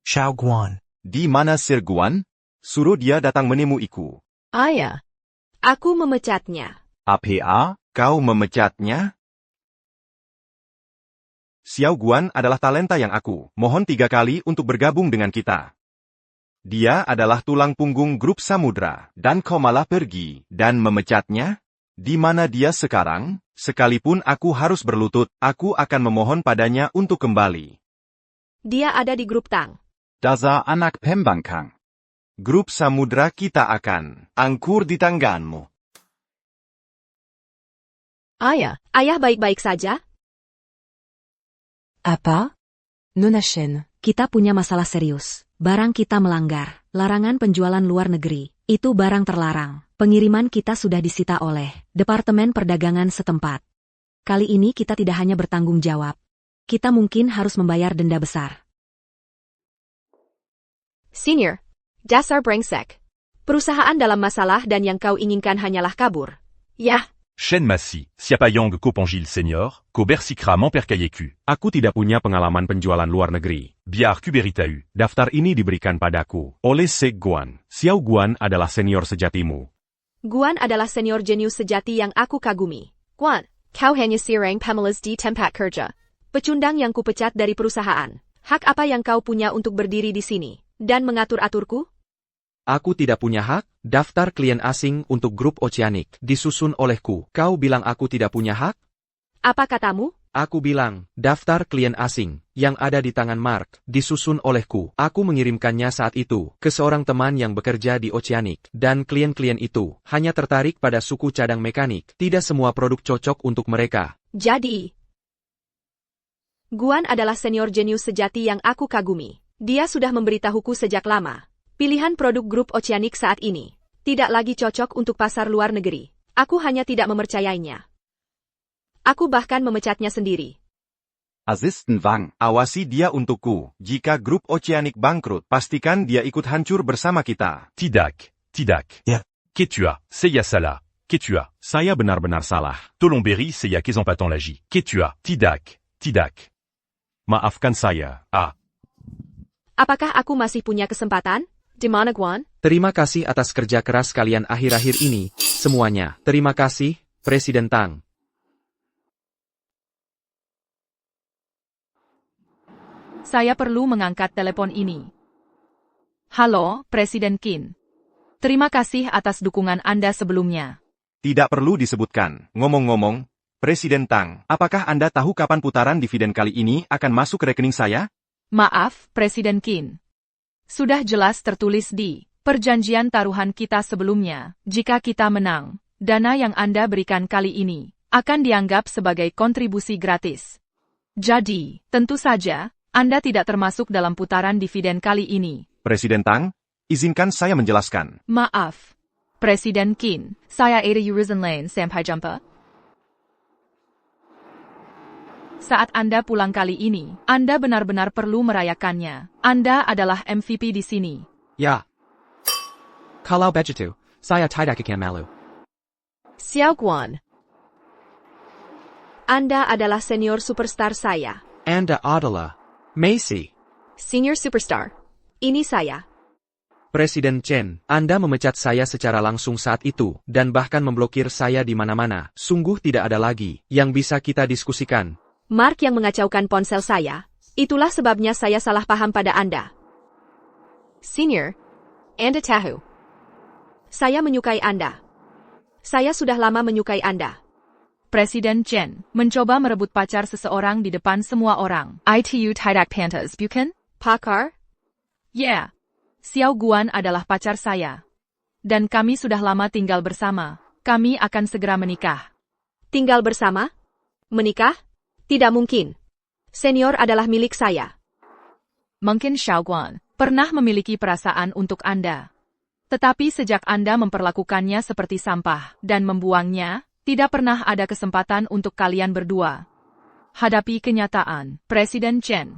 Xiao Guan. Di mana Sir Guan? Suruh dia datang menemuiku. Ayah. Aku memecatnya. APA? Kau memecatnya? Xiao Guan adalah talenta yang aku mohon 3 kali untuk bergabung dengan kita. Dia adalah tulang punggung grup Samudra, dan kau malah pergi dan memecatnya? Di mana dia sekarang? Sekalipun aku harus berlutut, aku akan memohon padanya untuk kembali. Dia ada di grup Tang. Dasar anak pembangkang. Grup Samudra kita akan angkur di tanganmu. Ayah. Ayah baik-baik saja? Apa? Nona Shen. Kita punya masalah serius. Barang kita melanggar larangan penjualan luar negeri. Itu barang terlarang. Pengiriman kita sudah disita oleh Departemen Perdagangan setempat. Kali ini kita tidak hanya bertanggung jawab. Kita mungkin harus membayar denda besar. Senior. Dasar brengsek. Perusahaan dalam masalah dan yang kau inginkan hanyalah kabur. Yah. Shen Massi, siapa yang Kopangil Senior, ko bersikra memperkayeku. Aku tidak punya pengalaman penjualan luar negeri. Biar ku beritau, daftar ini diberikan padaku oleh Sir Guan. Xiao Guan adalah senior sejatimu. Guan adalah senior jenius sejati yang aku kagumi. Guan, kau hanya sirang pemalas di tempat kerja. Pecundang yang kupecat dari perusahaan. Hak apa yang kau punya untuk berdiri di sini dan mengatur-aturku? Aku tidak punya hak. Daftar klien asing untuk grup Oceanic disusun olehku. Kau bilang aku tidak punya hak? Apa katamu? Aku bilang, daftar klien asing yang ada di tangan Mark disusun olehku. Aku mengirimkannya saat itu ke seorang teman yang bekerja di Oceanic. Dan klien-klien itu hanya tertarik pada suku cadang mekanik. Tidak semua produk cocok untuk mereka. Jadi, Guan adalah senior jenius sejati yang aku kagumi. Dia sudah memberitahuku sejak lama. Pilihan produk grup Oceanic saat ini tidak lagi cocok untuk pasar luar negeri. Aku hanya tidak mempercayainya. Aku bahkan memecatnya sendiri. Assistant Wang. Awasi dia untukku. Jika grup Oceanic bangkrut, pastikan dia ikut hancur bersama kita. Tidak. Ya. Ketua, saya salah. Ketua, saya benar-benar salah. Tolongberry saya kesempatan lagi. Ketua, tidak. Maafkan saya. Apakah aku masih punya kesempatan? Di mana Guan? Terima kasih atas kerja keras kalian akhir-akhir ini, semuanya. Terima kasih, Presiden Tang. Saya perlu mengangkat telepon ini. Halo, Presiden Qin. Terima kasih atas dukungan Anda sebelumnya. Tidak perlu disebutkan. Ngomong-ngomong, Presiden Tang, apakah Anda tahu kapan putaran dividen kali ini akan masuk ke rekening saya? Maaf, Presiden Qin. Sudah jelas tertulis di perjanjian taruhan kita sebelumnya, jika kita menang, dana yang Anda berikan kali ini akan dianggap sebagai kontribusi gratis. Jadi, tentu saja, Anda tidak termasuk dalam putaran dividen kali ini. Presiden Tang, izinkan saya menjelaskan. Maaf, Presiden Qin, saya ada urusan lain sampai jumpa. Saat Anda pulang kali ini, Anda benar-benar perlu merayakannya. Anda adalah MVP di sini. Ya. Kalau begitu, saya tidak akan malu. Xiao Guan. Anda adalah senior superstar saya. Anda adalah Macy. Senior superstar. Ini saya. Presiden Chen, Anda memecat saya secara langsung saat itu, dan bahkan memblokir saya di mana-mana. Sungguh tidak ada lagi yang bisa kita diskusikan. Mark yang mengacaukan ponsel saya. Itulah sebabnya saya salah paham pada Anda. Senior, Anda tahu. Saya menyukai Anda. Saya sudah lama menyukai Anda. Presiden Chen mencoba merebut pacar seseorang di depan semua orang. Itu tidak pantas, bukan? Pakar? Yeah. Xiao Guan adalah pacar saya. Dan kami sudah lama tinggal bersama. Kami akan segera menikah. Tinggal bersama? Menikah? Tidak mungkin. Senior adalah milik saya. Mungkin Xiao Guan pernah memiliki perasaan untuk Anda. Tetapi sejak Anda memperlakukannya seperti sampah dan membuangnya, tidak pernah ada kesempatan untuk kalian berdua. Hadapi kenyataan, Presiden Chen.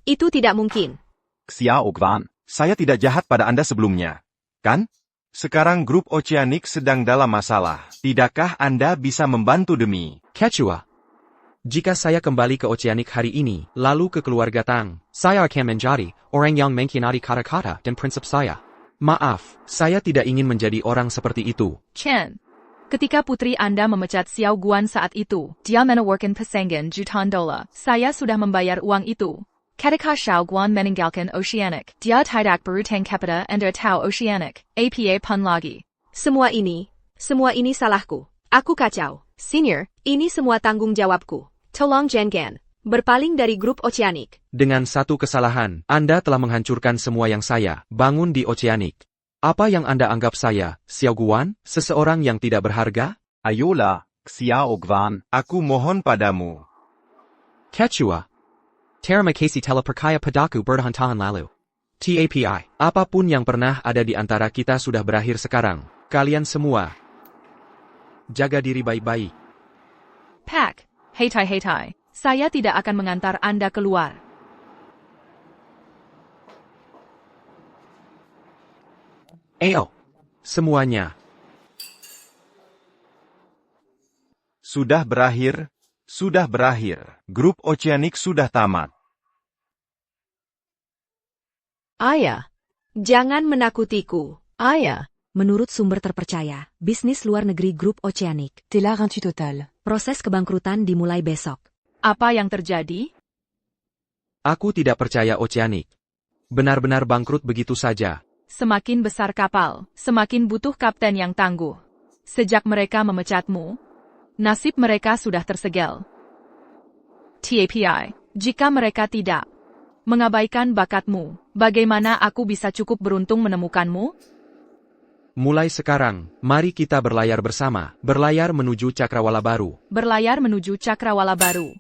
Itu tidak mungkin. Xiao Guan. Saya tidak jahat pada Anda sebelumnya, kan? Sekarang grup Oceanic sedang dalam masalah. Tidakkah Anda bisa membantu demi Quechua. Jika saya kembali ke Oceanic hari ini, lalu ke keluarga Tang, saya akan menjadi orang yang mengkhianati kata-kata dan prinsip saya. Maaf, saya tidak ingin menjadi orang seperti itu. Chen, ketika putri Anda memecat Xiao Guan saat itu, dia menawarkan pasangan jutaan dolar. Saya sudah membayar uang itu. Ketika Xiao Guan meninggalkan Oceanic, dia tidak berhutang kepada Anda atau Oceanic. Apa pun lagi. Semua ini salahku. Aku kacau. Senior, ini semua tanggung jawabku. Tolong jangan berpaling dari grup Oceanic. Dengan satu kesalahan, Anda telah menghancurkan semua yang saya bangun di Oceanic. Apa yang Anda anggap saya, Xiao Guan, seseorang yang tidak berharga? Ayolah, Xiao Guan. Aku mohon padamu. Quechua. Terima kasih telah percaya padaku bertahun-tahun lalu. TAPI, apapun yang pernah ada di antara kita sudah berakhir sekarang. Kalian semua, jaga diri baik-baik. Pak, heitai. Saya tidak akan mengantar Anda keluar. Ayo, semuanya. Sudah berakhir. Grup Oceanic sudah tamat. Ayah, jangan menakutiku. Ayah. Menurut sumber terpercaya, bisnis luar negeri grup Oceanic. T'es la rintu total. Proses kebangkrutan dimulai besok. Apa yang terjadi? Aku tidak percaya Oceanic benar-benar bangkrut begitu saja. Semakin besar kapal, semakin butuh kapten yang tangguh. Sejak mereka memecatmu, nasib mereka sudah tersegel. TAPI, jika mereka tidak mengabaikan bakatmu, bagaimana aku bisa cukup beruntung menemukanmu? Mulai sekarang, mari kita berlayar bersama, berlayar menuju cakrawala baru. Berlayar menuju cakrawala baru.